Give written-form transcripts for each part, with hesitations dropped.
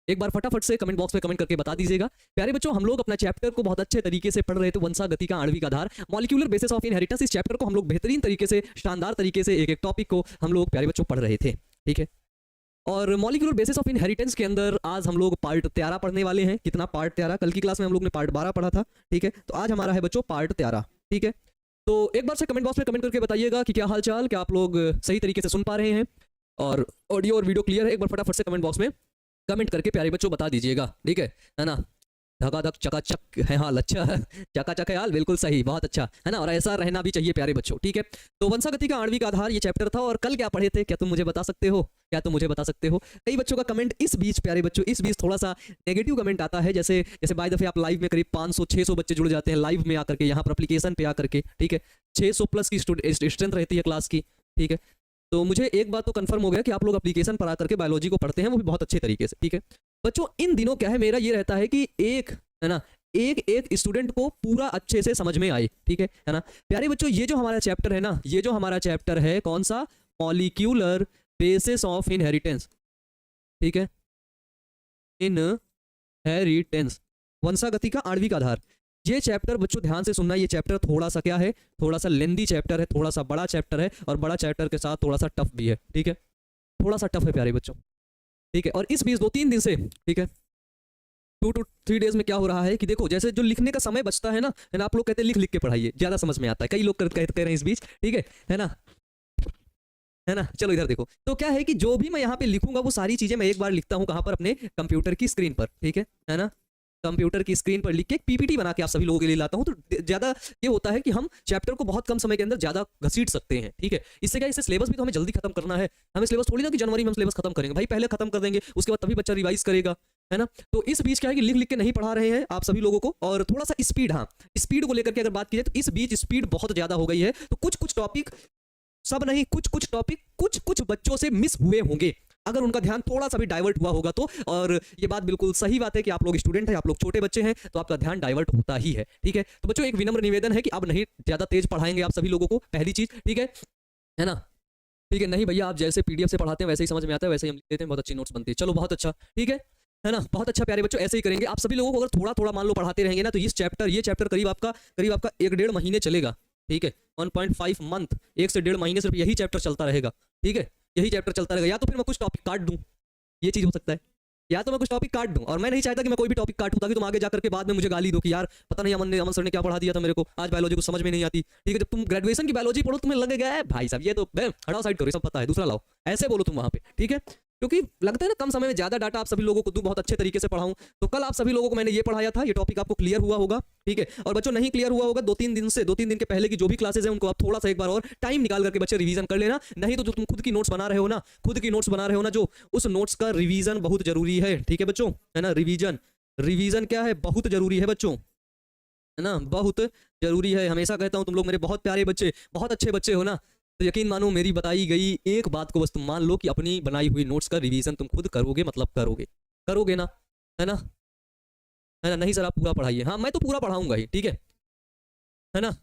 एक बार फटाफट से कमेंट बॉक्स में कमेंट करके बता दीजिएगा। प्यारे बच्चों, हम लोग अपना चैप्टर को बहुत अच्छे तरीके से पढ़ रहे थे, वंशागति का आणविक आधार, मॉलिक्यूलर बेसिस ऑफ इनहेरिटेंस। इस चैप्टर को हम लोग बेहतरीन तरीके से, शानदार तरीके से एक एक टॉपिक को हम लोग प्यारे बच्चों पढ़ रहे थे, ठीक है। और मॉलिक्यूलर बेसिस ऑफ इनहेरिटेंस के अंदर आज हम लोग पार्ट 13 पढ़ने वाले हैं। कितना पार्ट 13? कल की क्लास में हम लोग ने पार्ट 12 पढ़ा था, ठीक है। तो आज हमारा है बच्चों पार्ट 13, ठीक है। तो एक बार से कमेंट बॉक्स में कमेंट करके बताइएगा कि क्या हाल चाल, क्या आप लोग सही तरीके से सुन पा रहे हैं और ऑडियो और वीडियो क्लियर है। एक बार फटाफट से कमेंट बॉक्स में कमेंट करके प्यारे बच्चों बता दीजिएगा, ठीक है ना। धकाधक चकाचक है हाल, अच्छा है, चकाचक है हाल, बिल्कुल सही, बहुत अच्छा है ना। और ऐसा रहना भी चाहिए प्यारे बच्चों, ठीक है। तो वंशागति का आणविक आधार ये चैप्टर था। और कल क्या पढ़े थे, क्या तुम मुझे बता सकते हो? क्या तुम मुझे बता सकते हो? कई बच्चों का कमेंट इस बीच, प्यारे बच्चों, इस बीच थोड़ा सा नेगेटिव कमेंट आता है। जैसे जैसे बाय दफे आप लाइव में करीब 500-600 बच्चे जुड़ जाते हैं लाइव में आकर के, यहाँ पर एप्लीकेशन पे आकर के, ठीक है। 600 प्लस की स्ट्रेंथ रहती है क्लास की, ठीक है। तो मुझे एक बात तो कंफर्म हो गया कि आप लोग एप्लीकेशन पर आकर के बायोलॉजी को पढ़ते हैं, वो भी बहुत अच्छे तरीके से, ठीक है। बच्चों इन दिनों क्या है, मेरा ये रहता है कि एक है ना, एक स्टूडेंट को पूरा अच्छे से समझ में आए, ठीक है ना। प्यारे बच्चों, ये जो हमारा चैप्टर है ना, ये जो हमारा चैप्टर है, कौन सा? मॉलिक्यूलर बेसिस ऑफ इनहेरिटेंस, ठीक है, इनहेरिटेंस, वंशागति का आणविक आधार। ये चैप्टर बच्चों ध्यान से सुनना, ये चैप्टर थोड़ा सा क्या है, थोड़ा सा लेंदी चैप्टर है, थोड़ा सा बड़ा चैप्टर है, और बड़ा चैप्टर के साथ थोड़ा सा टफ भी है, ठीक है। थोड़ा सा टफ है प्यारे बच्चों, ठीक है। और इस बीच 2-3 दिन से, ठीक है, 2 to 3 डेज में क्या हो रहा है कि देखो, जैसे जो लिखने का समय बचता है ना, आप लोग कहते हैं लिख लिख के पढ़ाइए, ज्यादा समझ में आता है, कई लोग कहते हैं इस बीच, ठीक है ना, है ना। चलो इधर देखो, तो क्या है कि जो भी मैं यहाँ पे लिखूंगा वो सारी चीजें मैं एक बार लिखता हूँ कहाँ पर? अपने कंप्यूटर की स्क्रीन पर, ठीक है ना। कंप्यूटर की स्क्रीन पर लिख के एक पीपीटी बना के आप सभी लोगों के लिए लाता हूँ। तो ज्यादा ये होता है कि हम चैप्टर को बहुत कम समय के अंदर ज्यादा घसीट सकते हैं, ठीक है। इससे क्या, इससे सिलेबस भी तो हमें जल्दी खत्म करना है। हमें सिलेबस थोड़ी ना कि जनवरी में हम सिलेबस खत्म करेंगे, भाई पहले खत्म कर देंगे, उसके बाद तभी बच्चा रिवाइज करेगा, है ना। तो इस बीच क्या है कि लिख लिख के नहीं पढ़ा रहे हैं आप सभी लोगों को। और थोड़ा सा स्पीड, हाँ, स्पीड को लेकर के अगर बात की जाए तो इस बीच स्पीड बहुत ज्यादा हो गई है। तो कुछ कुछ टॉपिक, सब नहीं, कुछ कुछ टॉपिक कुछ कुछ बच्चों से मिस हुए होंगे, अगर उनका ध्यान थोड़ा सा भी डाइवर्ट हुआ होगा तो। और ये बात बिल्कुल सही बात है कि आप लोग स्टूडेंट हैं, आप लोग छोटे बच्चे हैं, तो आपका ध्यान डाइवर्ट होता ही है, ठीक है। तो बच्चों एक विनम्र निवेदन है कि अब नहीं ज्यादा तेज पढ़ाएंगे आप सभी लोगों को, पहली चीज, ठीक है ना। ठीक है, नहीं भैया आप जैसे पीडीएफ से पढ़ाते हैं वैसे ही समझ में आता है, वैसे ही हम लिख देते हैं, बहुत अच्छी नोट्स बनती है। चलो बहुत अच्छा, ठीक है ना, बहुत अच्छा प्यारे बच्चों, ऐसे ही करेंगे। आप सभी लोगों को अगर थोड़ा थोड़ा मान लो पढ़ाते रहेंगे ना, तो ये चैप्टर करीब आपका 1-1.5 महीने चलेगा, ठीक है। 1.5 मंथ, 1 से 1.5 महीने सिर्फ यही चैप्टर चलता रहेगा, ठीक है, यही चैप्टर चलता रहेगा। या तो फिर मैं कुछ टॉपिक काट दूं, ये चीज हो सकता है, या तो मैं कुछ टॉपिक काट दूं। और मैं नहीं चाहता कि मैं कोई भी टॉपिक काटूं ताकि तुम आगे जाकर के बाद में मुझे गाली दो कि यार पता नहीं अमन सर ने क्या पढ़ा दिया था मेरे को, आज बायोलॉजी को समझ में नहीं आती, ठीक है। जब तुम ग्रेजुएशन की बायोलॉजी पढ़ो तुम्हें लगेगा भाई साहब ये तो हटाओ साइड करो, सब पता है, दूसरा लाओ, ऐसे बोलो तुम वहां पे, ठीक है। क्योंकि लगता है ना कम समय में ज्यादा डाटा आप सभी लोगों को दूं, बहुत अच्छे तरीके से पढ़ाऊं। तो कल आप सभी लोगों को मैंने ये पढ़ाया था, ये टॉपिक आपको क्लियर हुआ होगा, ठीक है। और बच्चों नहीं क्लियर हुआ होगा 2-3 दिन के पहले की जो भी क्लासेस है उनको आप थोड़ा सा एक बार और टाइम निकाल करके बच्चे रिवीजन कर लेना। नहीं तो जो तुम खुद की नोट्स बना रहे हो ना, जो उस नोट्स का रिवीजन बहुत जरूरी है, ठीक है बच्चों, है ना। रिवीजन क्या है, बहुत जरूरी है बच्चों, है ना, बहुत जरूरी है। हमेशा कहता हूं तुम लोग मेरे बहुत प्यारे बच्चे, बहुत अच्छे बच्चे हो ना, तो यकीन मानो मेरी बताई गई एक बात को बस तुम मान लो कि अपनी बनाई हुई नोट्स का रिवीजन तुम खुद करोगे, मतलब करोगे ना, है ना, है ना। नहीं सर आप पूरा पढ़ाइए, हाँ मैं तो पूरा पढ़ाऊंगा ही, ठीक है ना,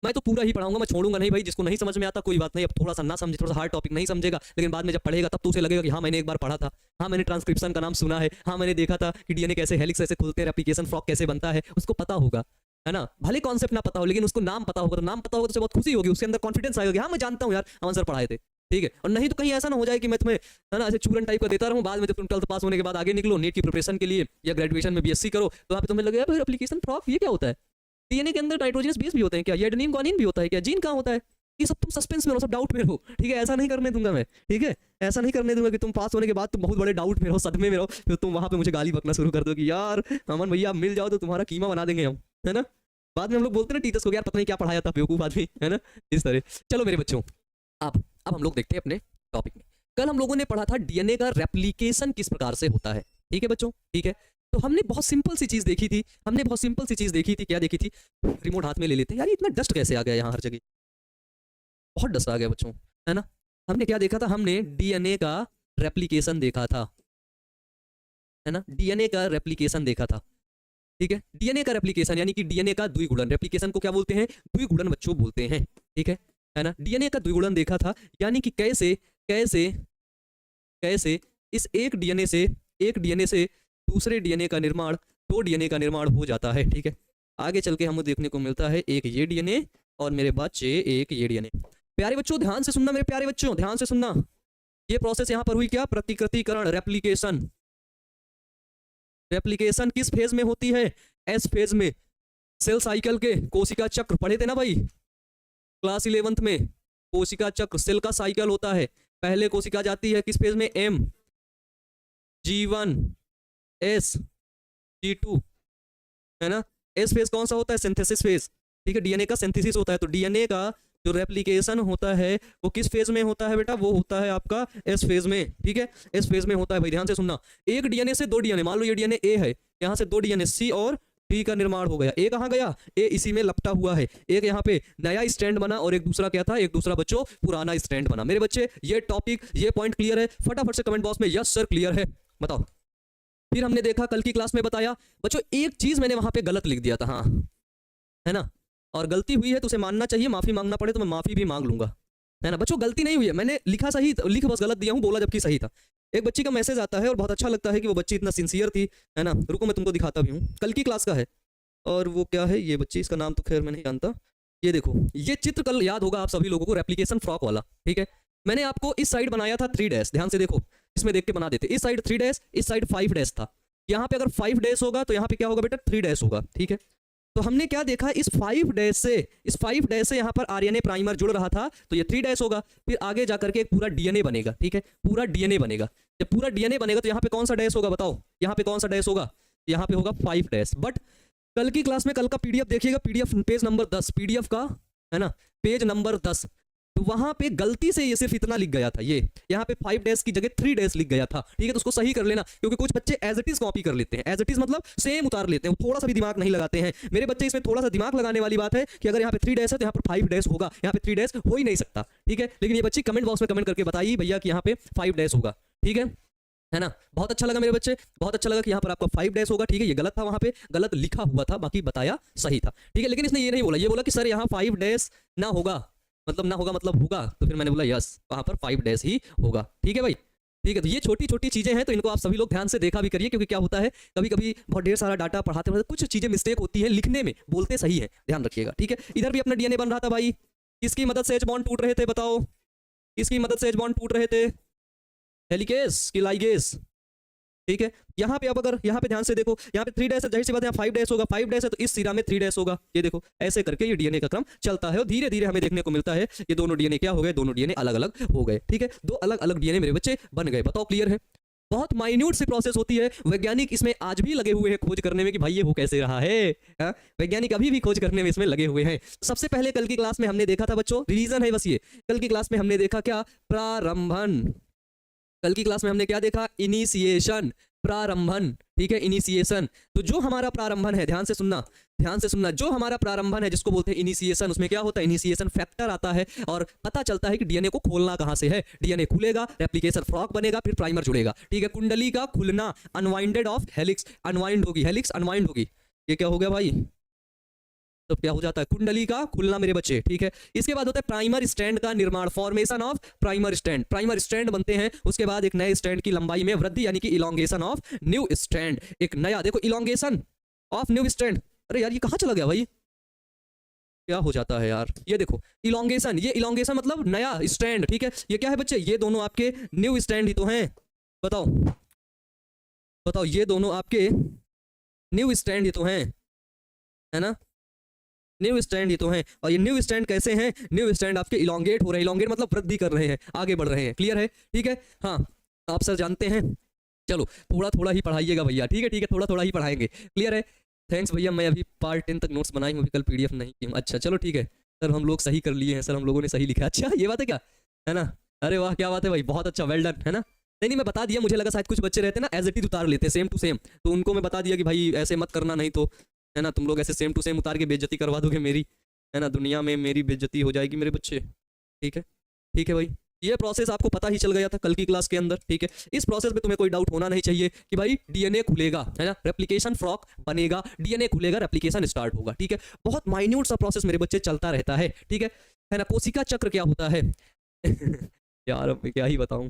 मैं तो पूरा ही पढ़ाऊंगा, मैं छोड़ूंगा नहीं भाई। जिसको नहीं समझ में आता कोई बात नहीं, अब थोड़ा सा ना समझे, थोड़ा सा हार्ड टॉपिक नहीं समझेगा, लेकिन बाद में जब पढ़ेगा तब तो उसे लगेगा कि हाँ मैंने एक बार पढ़ा था, हाँ मैंने ट्रांसक्रिप्शन का नाम सुना है, हाँ मैंने देखा था कि डीएनए कैसे, हेलिक्स कैसे खुलते हैं, रेप्लिकेशन फ्रॉक कैसे बनता है, उसको पता होगा, है ना। भले कॉन्सेप्ट ना पता हो लेकिन उसको नाम पता होगा, तो नाम पता होगा तो उसे बहुत खुशी होगी, उसके अंदर कॉन्फिडेंस आएगा कि हाँ मैं जानता हूँ यार अमन सर पढ़ाए थे, ठीक है। और नहीं तो कहीं ऐसा ना हो जाए कि मैं तुम्हें, है ना, ऐसे चूरन टाइप का देता रहूं, बाद में जब तुम 12th पास होने के बाद आगे निकलो नीट की प्रिपरेशन के लिए या ग्रेजुएशन में बीएससी करो, तो वहाँ पे तुम्हें लगेगा फिर एप्लीकेशन फ्रॉक ये क्या होता है, डीएनए के अंदर नाइट्रोजनस बेस भी होते हैं क्या, ये एडेनिन ग्वानिन भी होता है क्या, जीन कहाँ होता है, ये सब तुम सस्पेंस में रहो, सब डाउट में रहो, ठीक है। ऐसा नहीं करने दूंगा मैं, ठीक है, ऐसा नहीं करने दूंगा कि तुम पास होने के बाद तुम बहुत बड़े डाउट में रहो, सदमे में रहो, फिर तुम वहां पे मुझे गाली बकना शुरू कर दो कि यार अमन भैया आप मिल जाओ तो तुम्हारा कीमा बना देंगे हम, है ना। बाद में हम लोग बोलते हैं ना टीचर्स को यार पता नहीं क्या पढ़ाया था बेवकूफ आदमी, है ना, इस तरह। चलो मेरे बच्चों अब हम लोग देखते हैं अपने टॉपिक में। कल हम लोगों ने पढ़ा था डीएनए का रेप्लिकेशन किस प्रकार से होता है, ठीक है बच्चों, ठीक है। तो हमने बहुत सिंपल सी चीज देखी थी, क्या देखी थी, रिमोट हाथ में ले लेते हैं यार, इतना डस्ट कैसे आ गया यहाँ हर जगह, बहुत डस्ट आ गया बच्चों, है ना। हमने क्या देखा था, हमने डीएनए का रेप्लिकेशन देखा था, है ना, डीएनए का रेप्लिकेशन देखा था, ठीक है। डीएनए का रेप्लिकेशन यानी कि डीएनए का द्विगुणन, रेप्लिकेशन को क्या बोलते हैं, द्विगुणन बच्चों बोलते हैं, ठीक है ना। डीएनए का द्विगुणन देखा था, यानी कि कैसे कैसे कैसे इस एक डीएनए से दूसरे डीएनए का निर्माण 2 डीएनए का निर्माण हो जाता है। ठीक है, आगे चल के हमें देखने को मिलता है एक ये डीएनए और मेरे बच्चे एक ये डीएनए। प्यारे बच्चों ध्यान से सुनना, मेरे प्यारे बच्चों ध्यान से सुनना, ये प्रोसेस यहां पर हुई क्या, प्रतिकृतिकरण, रेप्लिकेशन। रेप्लिकेशन किस फेज में होती है, एस फेज में। सेल साइकिल के कोशिका चक्र पढ़े थे ना भाई क्लास 11th में, कोशिका चक्र सेल का साइकिल होता है। पहले कोशिका जाती है किस फेज में, एम, G1, S, G2, है ना। एस फेज कौन सा होता है, सिंथेसिस फेज। ठीक है, डीएनए का सिंथेसिस होता है, तो डीएनए का जो रेप्लिकेशन होता है वो किस फेज में होता है बेटा, वो होता है आपका एस फेज में। ठीक है, एस फेज में होता है भाई, ध्यान से सुनना। एक डीएनए से 2 डीएनए, मान लो ये डीएनए ए है, यहाँ से 2 डीएनए सी और डी का निर्माण हो गया। ए कहाँ गया, ए इसी में लपटा हुआ है। एक यहाँ पे नया स्टैंड बना और एक दूसरा क्या था, एक दूसरा बच्चों पुराना स्टैंड बना। मेरे बच्चे ये टॉपिक, ये पॉइंट क्लियर है, फटाफट से कमेंट बॉक्स में यस सर क्लियर है बताओ। फिर हमने देखा कल की क्लास में बताया बच्चों, एक चीज मैंने वहां पे गलत लिख दिया था, हाँ है ना, और गलती हुई है तो उसे मानना चाहिए, माफी मांगना पड़े तो मैं माफी भी मांग लूंगा, है ना। बच्चों गलती नहीं हुई है, मैंने लिखा सही, लिख बस गलत दिया हूँ, बोला जबकि सही था। एक बच्ची का मैसेज आता है और बहुत अच्छा लगता है कि वो बच्ची इतना सिंसियर थी, है ना। रुको मैं तुमको दिखाता भी हूँ, कल की क्लास का है। और वो क्या है ये बच्ची, इसका नाम तो खैर मैं नहीं जानता। ये देखो, ये चित्र कल याद होगा आप सभी लोगों को, रेप्लिकेशन फ्रॉक वाला। ठीक है, मैंने आपको इस साइड बनाया था 3 डैश, ध्यान से देखो, इसमें देख के बना देते। इस साइड 3 डैश, इस साइड 5 डैश था। यहाँ पे अगर 5 डैश होगा तो यहाँ पे क्या होगा बेटा, 3 डैश होगा। ठीक है, तो हमने क्या देखा, इस 5 डैश से यहाँ पर आरएनए प्राइमर जुड़ रहा था, तो ये 3 डैश होगा। फिर आगे जाकर के एक पूरा डीएनए बनेगा। ठीक है, पूरा डीएनए बनेगा। जब पूरा डीएनए बनेगा तो यहाँ पे कौन सा डैश होगा बताओ, यहाँ पे कौन सा डैश होगा, यहाँ पे होगा 5 डैश। बट कल की क्लास में, कल का पीडीएफ देखिएगा, पीडीएफ पेज नंबर 10, पीडीएफ का, है ना, पेज नंबर 10, तो वहां पे गलती से ये सिर्फ इतना लिख गया था, ये यहाँ पे 5 डैश की जगह 3 डैश लिख गया था। ठीक है, तो उसको सही कर लेना, क्योंकि कुछ बच्चे एज इट इज कॉपी कर लेते हैं, एज इट इज मतलब सेम उतार लेते हैं, थोड़ा सा भी दिमाग नहीं लगाते हैं। मेरे बच्चे इसमें थोड़ा सा दिमाग लगाने वाली बात है कि अगर यहाँ पे 3 डैश है तो यहाँ पर 5 डैश होगा, यहाँ पे 3 डैश हो ही नहीं सकता। ठीक है, लेकिन ये बच्ची कमेंट बॉक्स में कमेंट करके बताइए भैया कि यहाँ पे 5 डैश होगा। ठीक है ना, बहुत अच्छा लगा मेरे बच्चे, बहुत अच्छा लगा कि यहाँ पर आपका 5 डैश होगा। ठीक है, ये गलत था, वहां पे गलत लिखा हुआ था, बाकी बताया सही था। ठीक है, लेकिन इसने ये नहीं बोला, ये बोला कि सर यहाँ 5 डैश ना होगा, मतलब ना होगा मतलब होगा, तो फिर मैंने बोला यस, वहां पर 5 डैश ही होगा। ठीक है भाई, ठीक है, तो ये छोटी छोटी चीजें हैं, तो इनको आप सभी लोग ध्यान से देखा भी करिए, क्योंकि क्या होता है कभी कभी बहुत ढेर सारा डाटा पढ़ाते पढ़ाते कुछ चीजें मिस्टेक होती है लिखने में, बोलते सही है, ध्यान रखिएगा। ठीक है, इधर भी अपना डीएनए बन रहा था भाई, किसकी मदद से एच बॉन्ड टूट रहे थे बताओ, किसकी मदद से एच बॉन्ड टूट रहे थे, हेलिकेस की लाइगेस। ठीक है, यहाँ पे अब अगर यहाँ पे ध्यान से देखो, यहाँ पे 3 डैश है, जाहिर सी बात है यहाँ 5 डैश होगा, 5 डैश है तो इस सिरा में 3 डैश होगा। ये देखो ऐसे करके ये डीएनए का क्रम चलता है और धीरे धीरे हमें देखने को मिलता है ये दोनों डीएनए क्या हो गए, दोनों डीएनए अलग अलग हो गए। ठीक है, 2 अलग अलग डीएनए मेरे बच्चे बन गए। बताओ क्लियर है, बहुत माइन्यूट सी प्रोसेस होती है, वैज्ञानिक इसमें आज भी लगे हुए हैं खोज करने में कि भाई ये हो कैसे रहा है। वैज्ञानिक अभी भी खोज करने में इसमें लगे हुए हैं। सबसे पहले कल की क्लास में हमने देखा था बच्चों, रिवीजन है बस ये, कल की क्लास में हमने देखा क्या, प्रारंभन। कल की क्लास में हमने क्या देखा, इनिशिएशन, प्रारंभन। ठीक है, इनिशिएशन। तो जो हमारा प्रारंभन है, ध्यान से सुनना, ध्यान से सुनना, जो हमारा प्रारंभन है जिसको बोलते हैं इनिशिएशन, उसमें क्या होता है, इनिशिएशन फैक्टर आता है और पता चलता है कि डीएनए को खोलना कहां से है। डीएनए खुलेगा, रेप्लिकेशन फ्रॉक बनेगा, फिर प्राइमर जुड़ेगा। ठीक है, कुंडली का खुलना, अनवाइंडेड ऑफ हेलिक्स, अनवाइंड होगी, हेलिक्स अनवाइंड होगी। ये क्या हो गया भाई, तो क्या हो जाता है, कुंडली का खुलना मेरे बच्चे। ठीक है, इसके बाद होता है प्राइमर स्टैंड का निर्माण, formation of primer stand. Primer stand बनते हैं, उसके बाद एक नए स्टैंड की लंबाई में वृद्धि, यानी कि इलोंगेशन ऑफ न्यू स्टैंड। एक नया, देखो इलोंगेशन ऑफ न्यू स्टैंड, अरे यार ये कहाँ चला गया भाई, क्या हो जाता है यार, ये देखो इलोंगेशन, ये इलोंगेशन मतलब नया स्टैंड। ठीक है, ये क्या है बच्चे, ये दोनों आपके न्यू स्टैंड ही तो हैं। बताओ बताओ, ये दोनों आपके न्यू स्टैंड ही तो हैं, है ना, न्यू स्टैंड ही तो हैं। और ये न्यू स्टैंड कैसे हैं, न्यू स्टैंड आपके इलोंगेट हो रहे हैं, इलोंगेट मतलब वृद्धि कर रहे हैं, आगे बढ़ रहे हैं। क्लियर है, ठीक है, हाँ आप सर जानते हैं, चलो थोड़ा थोड़ा ही पढ़ाइएगा भैया। ठीक है ठीक है, थोड़ा थोड़ा ही पढ़ाएंगे। क्लियर है, थैंक्स भैया, मैं अभी पार्ट 10 तक नोट्स बनाई हूँ, कल पीडीएफ नहीं की हूँ। अच्छा चलो ठीक है सर, हम लोग सही कर लिए हैं सर, हम लोगों ने सही लिखा। अच्छा ये बात है क्या, है ना, अरे वाह क्या बात है भाई, बहुत अच्छा, वेल डन, है ना। नहीं नहीं मैं बता दिया, मुझे लगा शायद कुछ बच्चे रहते हैं ना एज इट इज उतार लेते सेम टू सेम, तो उनको मैं बता दिया कि भाई ऐसे मत करना, नहीं तो है ना तुम लोग ऐसे सेम टू सेम उतार के बेइज्जती करवा दोगे मेरी, है ना, दुनिया में मेरी बेइज्जती हो जाएगी मेरे बच्चे। ठीक है भाई, ये प्रोसेस आपको पता ही चल गया था कल की क्लास के अंदर। ठीक है, इस प्रोसेस में तुम्हें कोई डाउट होना नहीं चाहिए कि भाई डीएनए खुलेगा, है ना, रेप्लिकेशन फ्रॉक बनेगा, डीएनए खुलेगा, रेप्लिकेशन स्टार्ट होगा। ठीक है, बहुत माइन्यूट सा प्रोसेस मेरे बच्चे चलता रहता है। ठीक है ना, कोशिका चक्र क्या होता है यार अब मैं क्या ही बताऊं,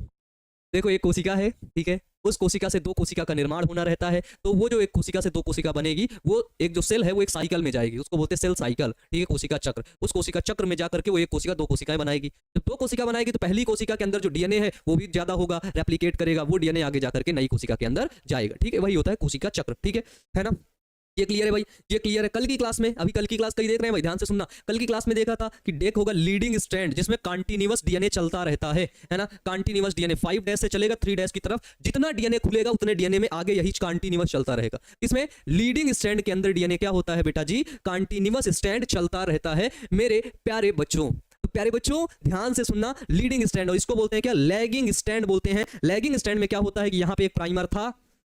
देखो एक कोशिका है, ठीक है, उस कोशिका से दो कोशिका का निर्माण होना रहता है, तो वो जो एक कोशिका से दो कोशिका बनेगी, वो एक जो सेल है वो एक साइकिल में जाएगी, उसको बोलते हैं सेल साइकिल, ठीक है, कोशिका चक्र। उस कोशिका चक्र में जाकर के वो एक कोशिका दो कोशिकाएं बनाएगी। जब दो कोशिका बनाएगी तो पहली कोशिका के अंदर जो डीएनए है वो भी ज्यादा होगा, रेप्लिकेट करेगा, वो डीएनए आगे जाकर के नई कोशिका के अंदर जाएगा, ठीक है, वही होता है कोशिका चक्र, ठीक है ना। ये क्लियर है भाई, ये क्लियर है। कल की क्लास में, अभी कल की क्लास कहीं देख रहे हैं भाई, ध्यान से सुनना, कल की क्लास में देखा था कि डेक होगा लीडिंग स्ट्रैंड जिसमें कंटीन्यूअस डीएनए चलता रहता है ना, कंटीन्यूअस डीएनए 5 डैश से चलेगा 3 डैश की तरफ, जितना डीएनए खुलेगा उतने डीएनए में आगे यही कंटीन्यूअस चलता रहेगा। इसमें लीडिंग स्ट्रैंड के अंदर डीएनए क्या होता है बेटा जी, कंटीन्यूअस स्ट्रैंड चलता रहता है मेरे प्यारे बच्चों। तो प्यारे बच्चों ध्यान से सुनना, लीडिंग स्ट्रैंड, और इसको बोलते हैं क्या, लैगिंग स्ट्रैंड बोलते हैं। लैगिंग स्ट्रैंड में क्या होता है कि यहाँ पे एक प्राइमर था,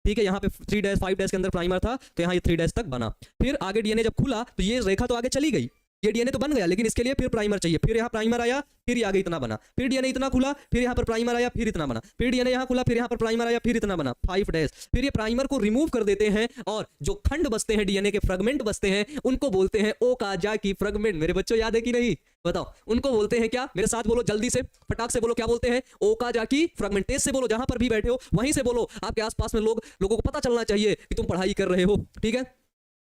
ठीक है, यहाँ पे 3 डैश 5 डैश के अंदर प्राइमर था, तो यहाँ ये 3 डैश तक बना, फिर आगे डीएनए जब खुला तो ये रेखा तो आगे चली गई, ये डीएनए तो बन गया, लेकिन इसके लिए फिर प्राइमर चाहिए, फिर यहाँ प्राइमर आया, फिर ये आगे इतना बना, फिर डीएनए इतना खुला, फिर यहाँ पर प्राइमर आया, फिर इतना बना, फिर डीएनए यहाँ खुला, फिर यहाँ पर प्राइमर आया, फिर इतना बना, 5 डैश, फिर ये प्राइमर को रिमूव कर देते हैं और जो खंड बचते हैं, डीएनए के फ्रेगमेंट बचते हैं, उनको बोलते हैं ओकाजाकी फ्रेगमेंट। मेरे बच्चों याद है कि नहीं, बताओ, उनको बोलते हैं क्या, मेरे साथ बोलो जल्दी से, फटाक से बोलो, क्या बोलते हैं, ओकाजाकी फ्रेगमेंट। तेज से बोलो, जहां पर भी बैठे हो वहीं से बोलो, आपके आसपास में लोगों को पता चलना चाहिए कि तुम पढ़ाई कर रहे हो, ठीक है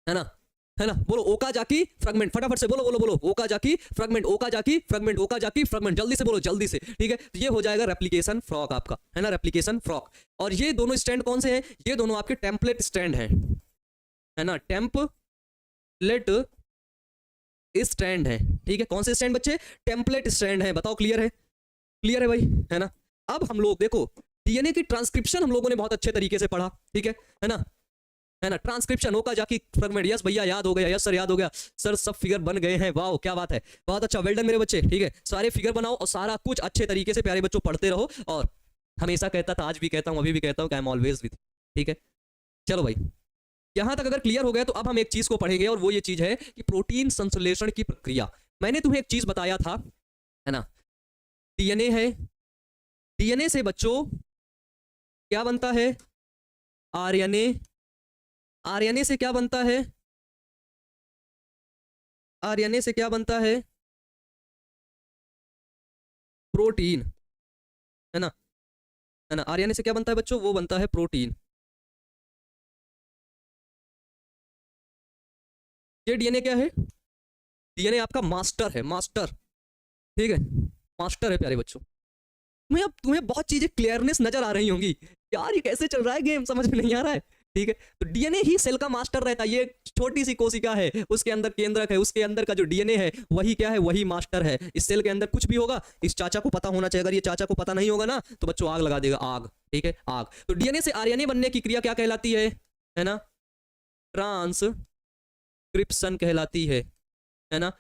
ना, है ना, बोलो ओकाजाकी फ्रेगमेंट, फटाफट से बोलो बोलो बोलो, Okazaki fragment, Okazaki fragment, Okazaki fragment, जल्दी से बोलो, जल्दी से, ठीक है। तो ये हो जाएगा रेप्लिकेशन फ्रॉक आपका, है ना, रेप्लिकेशन फ्रॉक। और ये दोनों स्टैंड कौन से हैं, ये दोनों आपके टेम्पलेट स्टैंड हैं, है ना, टेम्पलेट स्टैंड है, ठीक है। कौन से स्टैंड बच्चे, टेम्पलेट स्टैंड है, बताओ क्लियर है, क्लियर है भाई, है ना। अब हम लोग देखो डीएनए की ट्रांसक्रिप्शन हम लोगों ने बहुत अच्छे तरीके से पढ़ा, ठीक है ना, है ना, ट्रांसक्रिप्शन ओकाजाकी फ्रेगमेंट, यस भैया याद हो गया, यस सर याद हो गया सर, सब फिगर बन गए हैं, वाह क्या बात है, बहुत अच्छा, वेल डन मेरे बच्चे, ठीक है। सारे फिगर बनाओ और सारा कुछ अच्छे तरीके से प्यारे बच्चों पढ़ते रहो, और हमेशा कहता था, आज भी कहता हूं, अभी भी कहता हूं, आई एम ऑलवेज विद, ठीक है। चलो भाई, यहां तक अगर क्लियर हो गया तो अब हम एक चीज को पढ़ेंगे, और वो ये चीज है कि प्रोटीन संश्लेषण की प्रक्रिया। मैंने तुम्हें एक चीज बताया था, है ना, डीएनए है, डीएनए से बच्चों क्या बनता है, आरएनए, आरएनए से क्या बनता है, आरएनए से क्या बनता है, प्रोटीन, है ना, आरएनए से क्या बनता है बच्चों, वो बनता है प्रोटीन। ये डीएनए क्या है, डीएनए आपका मास्टर है, मास्टर, ठीक है, मास्टर है प्यारे बच्चों। तुम्हें बहुत चीजें क्लियरनेस नजर आ रही होंगी, यार ये कैसे चल रहा है गेम, समझ में नहीं आ रहा है, ठीक है। तो डीएनए ही सेल का मास्टर रहता है, ये छोटी सी कोशिका है, उसके अंदर केंद्रक है, उसके अंदर का जो डीएनए है वही क्या है, वही मास्टर है। इस सेल के अंदर कुछ भी होगा, इस चाचा को पता होना चाहिए, अगर ये चाचा को पता नहीं होगा ना तो बच्चों आग लगा देगा, आग, ठीक है, आग। तो डीएनए से आरएनए बनने की क्रिया क्या कहलाती है ना, ट्रांसक्रिप्शन कहलाती है ना,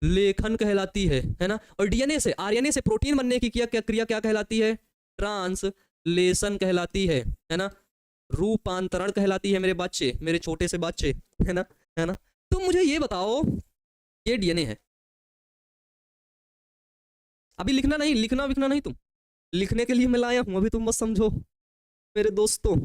लेखन कहलाती है ना। और डीएनए से आरएनए से प्रोटीन बनने की क्रिया क्या कहलाती है, ट्रांसलेशन कहलाती है ना, रूपांतरण कहलाती है मेरे बच्चे, मेरे छोटे से बच्चे, है ना, है ना। तो मुझे ये बताओ, ये डीएनए है, अभी लिखना नहीं, लिखना विखना नहीं, तुम लिखने के लिए मैं लाया हूं, अभी तुम बस समझो मेरे दोस्तों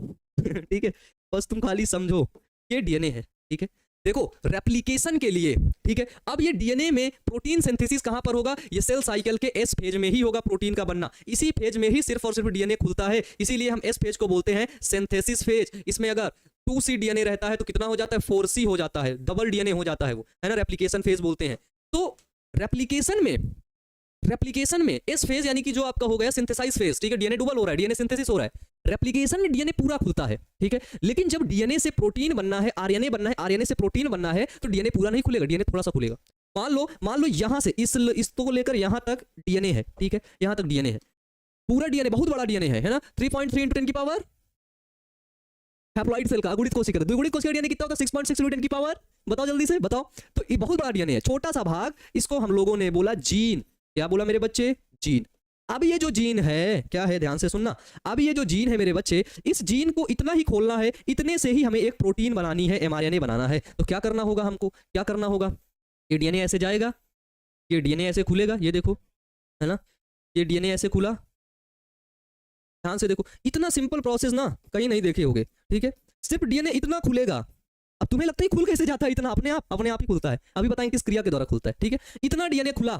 ठीक है, बस तुम खाली समझो, ये डीएनए है, ठीक है। देखो रेप्लिकेशन के लिए, ठीक है, अब ये डीएनए में प्रोटीन सिंथेसिस कहां पर होगा, ये सेल साइकिल के एस फेज में ही होगा प्रोटीन का बनना, इसी फेज में ही सिर्फ और सिर्फ डीएनए खुलता है, इसीलिए हम एस फेज को बोलते हैं सिंथेसिस फेज। इसमें अगर 2C डीएनए रहता है तो कितना हो जाता है, 4C हो जाता है, डबल डीएनए हो जाता है वो, है ना, रेप्लिकेशन फेज बोलते हैं। तो रेप्लिकेशन में एस फेज यानी कि जो आपका हो गया सिंथेसाइज फेज, ठीक है, डीएनए डबल हो रहा है, डीएनए सिंथेसिस हो रहा है, रेप्लिकेशन में डीएनए पूरा खुलता है, ठीक है। लेकिन जब डीएनए से प्रोटीन बनना है, आरएनए बनना है, आरएनए से प्रोटीन बनना है, तो डीएनए पूरा नहीं खुलेगा, डीएनए थोड़ा सा खुलेगा। मान लो यहां से इस तो लेकर यहां तक डीएनए है, ठीक है, यहां तक डीएनए है, पूरा डीएनए बहुत बड़ा डीएनए है ना, 3.3 × 10 की पावर, हैप्लॉइड सेल का अगुणित कोशिका, द्विगुणित कोशिका डीएनए कितना होगा, 6.6 × 10 की पावर, बताओ जल्दी से बताओ। तो ये बहुत बड़ा डीएनए है, छोटा सा भाग, इसको हम लोगों ने बोला जीन, क्या बोला मेरे बच्चे, जीन। अब ये जो जीन है क्या है, ध्यान से सुनना, अब ये जो जीन है मेरे बच्चे, इस जीन को इतना ही खोलना है, इतने से ही हमें एक प्रोटीन बनानी है, एमआरएनए बनाना है। तो क्या करना होगा हमको, क्या करना होगा, ये डीएनए ऐसे जाएगा, ये डीएनए ऐसे खुलेगा, ये देखो, है ना, ये डीएनए ऐसे खुला, ध्यान से देखो, इतना सिंपल प्रोसेस ना कहीं नहीं देखे होगे, ठीक है, सिर्फ डीएनए इतना खुलेगा। अब तुम्हें लगता है खुल कैसे जाता है इतना, अपने आप ही खुलता है, अभी बताएं किस क्रिया के द्वारा खुलता है, ठीक है। इतना डीएनए खुला,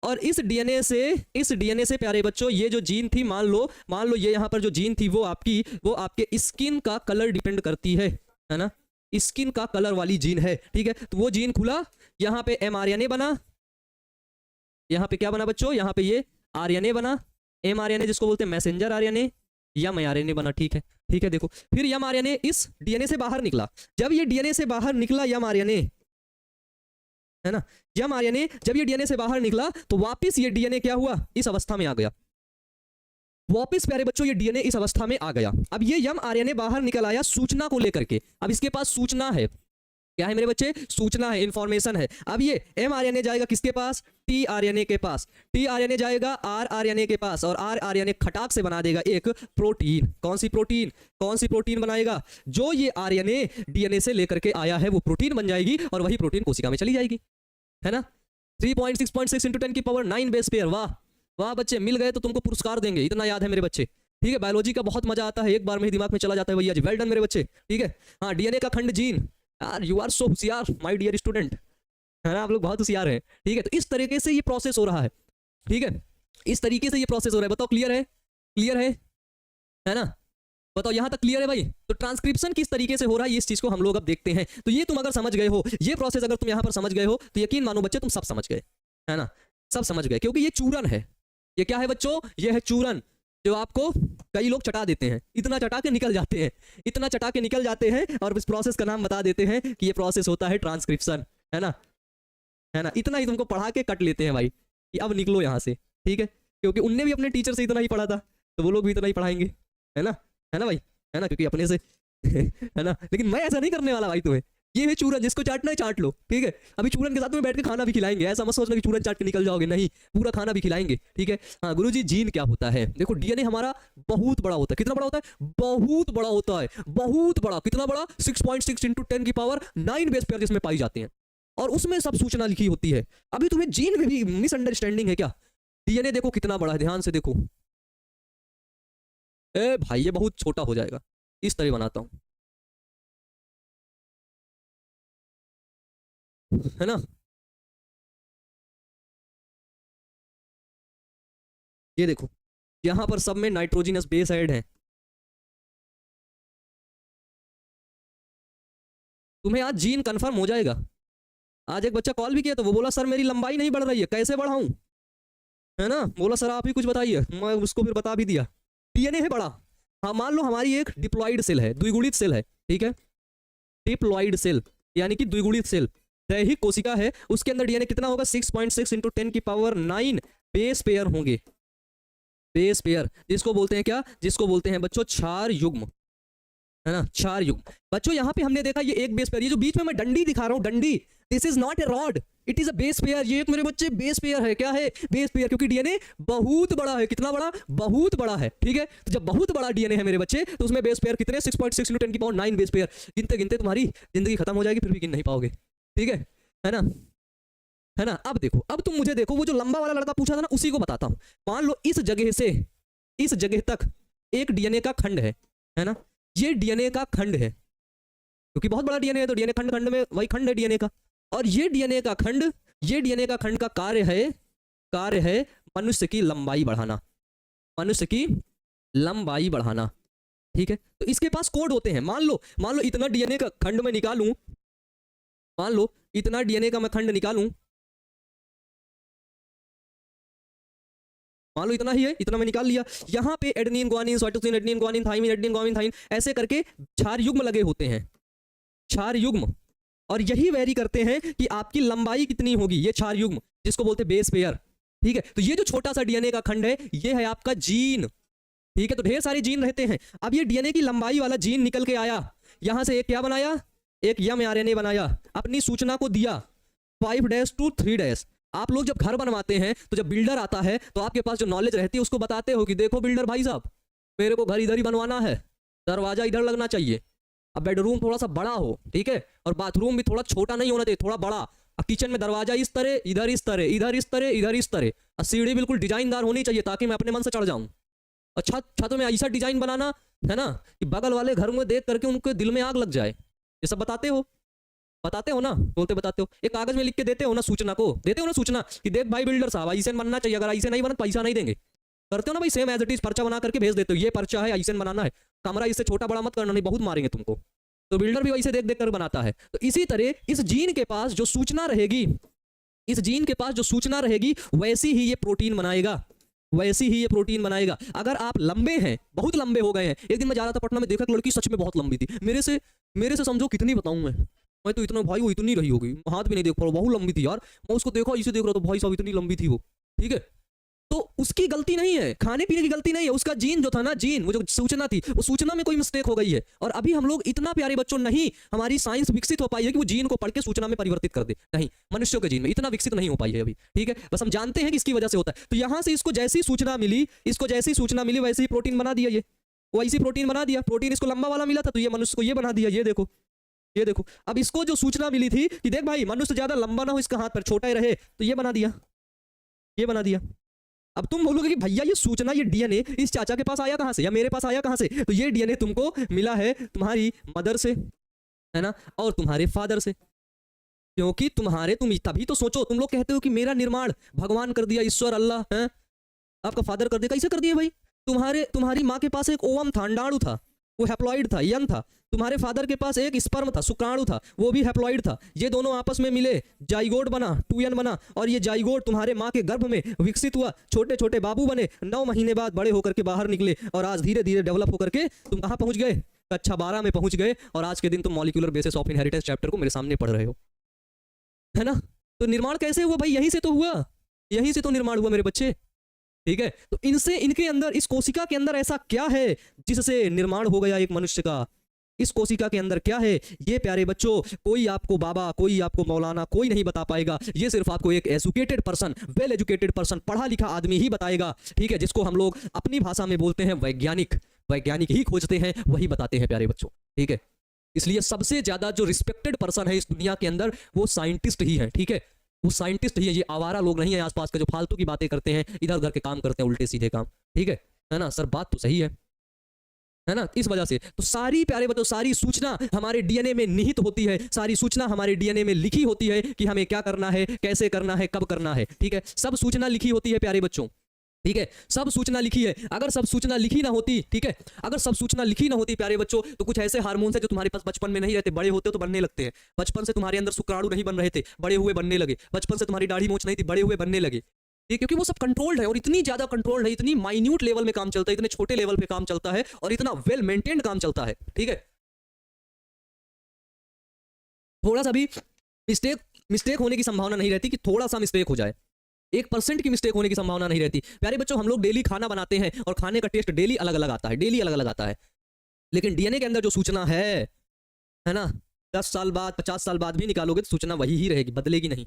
और इस डीएनए से प्यारे बच्चों ये जो जीन थी, मान लो ये यहाँ पर जो जीन थी वो आपके स्किन का कलर डिपेंड करती है ना, स्किन का कलर वाली जीन है, ठीक है। तो वो जीन खुला, यहाँ पे mRNA बना, यहाँ पे क्या बना बच्चों, यहाँ पे ये RNA बना, mRNA जिसको बोलते हैं मैसेंजर RNA, mRNA बना, ठीक है देखो। फिर mRNA इस डीएनए से बाहर निकला, जब ये डीएनए से बाहर निकला mRNA, है ना, mRNA जब ये डीएनए से बाहर निकला तो वापस ये डीएनए क्या हुआ, इस अवस्था में आ गया, वापस प्यारे बच्चों ये डीएनए इस अवस्था में आ गया। अब ये mRNA बाहर निकल आया सूचना को लेकर के, अब इसके पास सूचना है, क्या है मेरे बच्चे, सूचना है, इंफॉर्मेशन है। अब ये mRNA जाएगा किसके पास, tRNA के पास, tRNA जाएगा rRNA के पास, और rRNA खटाक से बना देगा एक प्रोटीन। कौन सी प्रोटीन बनाएगा, जो ये RNA डीएनए से लेकर के आया है वो प्रोटीन बन जाएगी, और वही प्रोटीन कोशिका में चली जाएगी, है ना। 3.6.6 × 10 की पावर 9 बेस पेयर, वाह बच्चे, मिल गए तो तुमको पुरस्कार देंगे, इतना याद है मेरे बच्चे, ठीक है। बायोलॉजी का बहुत मजा आता है, एक बार में ही दिमाग में चला जाता है भैया जी, वेल डन मेरे बच्चे, ठीक है। हाँ, डीएनए का खंड जीन, यार यू आर सो होशियार माय डियर स्टूडेंट, है ना, आप लोग बहुत होशियार हैं, ठीक है। तो इस तरीके से ये प्रोसेस हो रहा है, ठीक है, इस तरीके से ये प्रोसेस हो रहा है। बताओ क्लियर है ना, बताओ यहाँ तक क्लियर है भाई। तो ट्रांसक्रिप्शन किस तरीके से हो रहा है, इस चीज को हम लोग अब देखते हैं। तो ये तुम अगर समझ गए हो, ये प्रोसेस अगर तुम यहाँ पर समझ गए हो, तो यकीन मानो बच्चे तुम सब समझ गए, है ना, सब समझ गए, क्योंकि ये चूरन है। ये क्या है बच्चों, ये है चूरन, जो आपको कई लोग चटा देते हैं, इतना चटा के निकल जाते हैं, और इस प्रोसेस का नाम बता देते हैं कि ये प्रोसेस होता है ट्रांसक्रिप्शन, है ना, इतना ही तुमको पढ़ा के कट लेते हैं भाई कि अब निकलो यहाँ से, ठीक है, क्योंकि उनने भी अपने टीचर से इतना ही पढ़ा था, तो वो लोग भी इतना ही पढ़ाएंगे, है ना भाई, है ना, क्योंकि अपने से है ना। लेकिन मैं ऐसा नहीं करने वाला भाई तुम्हें, ये है चूरन, जिसको चाटना है चाट लो, ठीक है। अभी चूरन के साथ में बैठ के खाना भी खिलाएंगे, ऐसा मत सोचना कि चूरन चाट के निकल जाओगे, नहीं, पूरा खाना भी खिलाएंगे, ठीक है। हाँ गुरुजी, जीन क्या होता है, देखो डीएनए हमारा बहुत बड़ा होता है, कितना बड़ा होता है, बहुत बड़ा होता है, बहुत बड़ा, कितना बड़ा, 6.6 × 10 की पावर 9 बेस पेयर जिसमें पाई जाते हैं, और उसमें सब सूचना लिखी होती है। अभी तुम्हें जीन में भी मिसअंडरस्टैंडिंग है क्या, डीएनए देखो कितना बड़ा है, ध्यान से देखो, ए भाई ये बहुत छोटा हो जाएगा, इस तरह बनाता हूं, है ना। ये देखो यहां पर सब में नाइट्रोजनस बेस ऐड है। तुम्हें आज जीन कंफर्म हो जाएगा। आज एक बच्चा कॉल भी किया तो वो बोला सर मेरी लंबाई नहीं बढ़ रही है, कैसे बढ़ाऊं, है ना, बोला सर आप ही कुछ बताइए, मैं उसको फिर बता भी दिया। डीएनए है बड़ा, हाँ मान लो हमारी एक डिप्लॉइड सेल है, द्विगुणित सेल है, ठीक है, डिप्लॉइड सेल यानी कि द्विगुणित सेल, दैहिक कोशिका है, उसके अंदर डीएनए कितना होगा, 6.6 × 10 की पावर 9 बेस पेयर होंगे, बेस पेयर, जिसको बोलते हैं क्या, जिसको बोलते हैं बच्चों क्षार युग्म, है ना, क्षार युग्म। बच्चों यहाँ पे हमने देखा ये एक बेस पेयर, ये जो बीच में मैं डंडी दिखा रहा हूँ, डंडी, this is not a rod, it is a base pair, ये मेरे बच्चे बेस पेयर है, क्या है, बेस पेयर, क्योंकि डीएनए बहुत बड़ा है, कितना बड़ा, बहुत बड़ा है, ठीक है। तो जब बहुत बड़ा डीएनए है मेरे बच्चे, तो उसमें बेस पेयर कितने, 6.6 × 10 की पावर 9 बेस पेयर, गिनते गिनते तुम्हारी जिंदगी खत्म हो जाएगी, फिर भी गिन नहीं पाओगे, ठीक है ना, है ना। अब देखो, अब तुम मुझे देखो, वो जो लंबा वाला लड़का पूछा था ना, उसी को बताता हूं। मान लो इस जगह से इस जगह तक एक डीएनए का खंड है ना, ये डीएनए का खंड है, क्योंकि बहुत बड़ा डीएनए है तो डीएनए खंड खंड में वही खंड है डीएनए का, और ये डीएनए का खंड का कार्य है मनुष्य की लंबाई बढ़ाना, मनुष्य की लंबाई बढ़ाना, ठीक है। तो इसके पास कोड होते हैं, मान लो इतना डीएनए का खंड मैं निकालूं, मान लो इतना डीएनए का मैं खंड निकालूं, मान लो इतना ही है, इतना मैं निकाल लिया, यहाँ पे adenine guanine cytosine adenine guanine thymine adenine guanine thymine ऐसे करके क्षार युग्म लगे होते हैं, क्षार युग्म, और यही वेरी करते हैं कि आपकी लंबाई कितनी होगी, ये क्षार युग्म जिसको बोलते हैं बेस पेयर, ठीक है। तो ये जो छोटा सा डीएनए का खंड है ये है आपका जीन, ठीक है। तो ढेर सारे जीन रहते हैं। अब ये डीएनए की लंबाई वाला जीन निकल के आया, यहां से एक क्या बनाया, एक mRNA बनाया, अपनी सूचना को दिया 5' to 3'। आप लोग जब घर बनवाते हैं तो जब बिल्डर आता है तो आपके पास जो नॉलेज रहती है उसको बताते हो कि देखो बिल्डर भाई साहब, मेरे को घर इधर ही बनवाना है, दरवाजा इधर लगना चाहिए, अब बेडरूम थोड़ा सा बड़ा हो, ठीक है, और बाथरूम भी थोड़ा छोटा नहीं होना चाहिए, थोड़ा बड़ा, अब किचन में दरवाजा इस तरह, इधर इस तरह, इधर इस तरह, इधर इस तरह, और सीढ़ी बिल्कुल डिजाइनदार होनी चाहिए ताकि मैं अपने मन से चढ़ जाऊं, और छत में ऐसा डिजाइन बनाना है ना कि बगल वाले घर में देख करके उनके दिल में आग लग जाए, ये सब बताते हो, बताते हो ना, बोलते बताते हो, एक कागज में लिख के देते हो ना सूचना को, देते हो ना सूचना कि देख भाई बिल्डर साहब ऐसे बनना चाहिए, अगर ऐसे नहीं बना तो पैसा नहीं देंगे। करते हो ना भाई, सेम एज इट इज पर्चा बना करके भेज देते हो, ये पर्चा है ऐसे बनाना है, कमरा इससे छोटा बड़ा मत करना नहीं बहुत मारेंगे तुमको। तो बिल्डर भी वैसे देख देख कर बनाता है। तो इसी तरह इस जीन के पास जो सूचना रहेगी, इस जीन के पास जो सूचना रहेगी वैसी ही ये प्रोटीन बनाएगा, वैसी ही ये प्रोटीन बनाएगा। अगर आप लंबे हैं, बहुत लंबे हो गए हैं, एक दिन मैं जा रहा था पटना में, देखा एक लड़की सच में बहुत लंबी थी, मेरे से समझो कितनी बताऊं मैं तो इतना, भाई वो इतनी रही होगी, हाथ भी नहीं देख पा रहा, बहुत लंबी थी यार, मैं उसको देखा इसे देख रहा था, भाई साहब इतनी लंबी थी वो, ठीक है। तो उसकी गलती नहीं है, खाने पीने की गलती नहीं है, उसका जीन जो था ना, जीन वो जो सूचना थी, वो सूचना में कोई मिस्टेक हो गई है। और अभी हम लोग इतना प्यारे बच्चों नहीं, हमारी साइंस विकसित हो पाई है कि वो जीन को पढ़ के सूचना में परिवर्तित कर दे, नहीं, मनुष्यों के जीन में इतना विकसित नहीं हो पाई है अभी, ठीक है। बस हम जानते हैं कि इसकी वजह से होता है। तो यहां से इसको जैसी सूचना मिली, इसको जैसी सूचना मिली वैसे ही प्रोटीन बना दिया, ये वैसी प्रोटीन बना दिया। प्रोटीन इसको लंबा वाला मिला था तो ये मनुष्य को ये बना दिया, ये देखो, ये देखो। अब इसको जो सूचना मिली थी कि देख भाई मनुष्य ज्यादा लंबा ना हो, इसका हाथ पर छोटा ही रहे, तो ये बना दिया, ये बना दिया। अब तुम बोलोगे कि भैया ये सूचना, ये डीएनए इस चाचा के पास आया कहां से या मेरे पास आया कहां से? तो ये डीएनए तुमको मिला है तुम्हारी मदर से, है ना, और तुम्हारे फादर से। क्योंकि तुम तभी तो सोचो, तुम लोग कहते हो कि मेरा निर्माण भगवान कर दिया, ईश्वर अल्लाह है, आपका फादर कर दिया, कैसे कर दिया भाई? तुम्हारी माँ के पास एक ओवम था, अंडाणु था, वो हैप्लॉइड था, यंग था। तुम्हारे फादर के पास एक स्पर्म था, शुक्राणु था, वो भी हैप्लॉइड था। ये दोनों आपस में मिले, जाइगोट बना, 2n बना, और ये जाइगोट तुम्हारे माँ के गर्भ में विकसित हुआ, छोटे छोटे बाबू बने, 9 महीने बाद बड़े होकर के बाहर निकले, और आज धीरे धीरे डेवलप होकर के तुम कहाँ पहुंच गए? कक्षा 12 में पहुंच गए, और आज के दिन तुम molecular basis of inheritance chapter को मेरे सामने पढ़ रहे हो, है ना। तो निर्माण कैसे हुआ भाई? यहीं से तो हुआ, यहीं से तो निर्माण हुआ मेरे बच्चे, ठीक है। तो इनके अंदर, इस कोशिका के अंदर ऐसा क्या है जिससे निर्माण हो गया एक मनुष्य का? इस कोशिका के अंदर क्या है, ये प्यारे बच्चों कोई आपको बाबा, कोई आपको मौलाना, कोई नहीं बता पाएगा। ये सिर्फ आपको एक educated person, well educated person, पढ़ा लिखा आदमी ही बताएगा, ठीक है, जिसको हम लोग अपनी भाषा में बोलते हैं वैज्ञानिक। वैज्ञानिक ही खोजते हैं, वही बताते हैं प्यारे बच्चों, ठीक है। इसलिए सबसे ज्यादा जो रिस्पेक्टेड पर्सन है इस दुनिया के अंदर वो साइंटिस्ट ही है, ठीक है, वो साइंटिस्ट ही है। ये आवारा लोग नहीं है आसपास के जो फालतू की बातें करते हैं, इधर उधर के काम करते हैं, उल्टे सीधे काम, ठीक है ना सर, बात तो सही है ना। इस वजह से तो सारी प्यारे बच्चों, सारी सूचना हमारे डीएनए में निहित होती है, सारी सूचना हमारे डीएनए में लिखी होती है कि हमें क्या करना है, कैसे करना है, कब करना है, ठीक है। सब सूचना लिखी होती है प्यारे बच्चों, ठीक है, सब सूचना लिखी है। अगर सब सूचना लिखी ना होती, ठीक है, अगर सब सूचना लिखी ना होती प्यारे बच्चों, तो कुछ ऐसे हार्मोन्स है जो तुम्हारे पास बचपन में नहीं रहते, बड़े होते तो बनने लगते हैं। बचपन से तुम्हारे अंदर शुक्राणु नहीं बन रहे थे, बड़े हुए बनने लगे। बचपन से तुम्हारी दाढ़ी मूंछ नहीं थी, बड़े हुए बनने लगे, ठीक, क्योंकि वो सब कंट्रोल्ड है, और इतनी ज्यादा कंट्रोल्ड है, इतनी माइन्यूट लेवल में काम चलता है, इतने छोटे लेवल पे काम चलता है, और इतना वेल मेंटेन्ड काम चलता है, ठीक है। थोड़ा सा भी मिस्टेक होने की संभावना नहीं रहती कि थोड़ा सा मिस्टेक हो जाए, 1% की मिस्टेक होने की संभावना नहीं रहती। प्यारे बच्चों हम लोग डेली खाना बनाते हैं और खाने का टेस्ट डेली अलग अलग आता है, डेली अलग अलग आता है, लेकिन डीएनए के अंदर जो सूचना है ना, 10 साल बाद 50 साल बाद भी निकालोगे तो सूचना वही ही रहेगी, बदलेगी नहीं,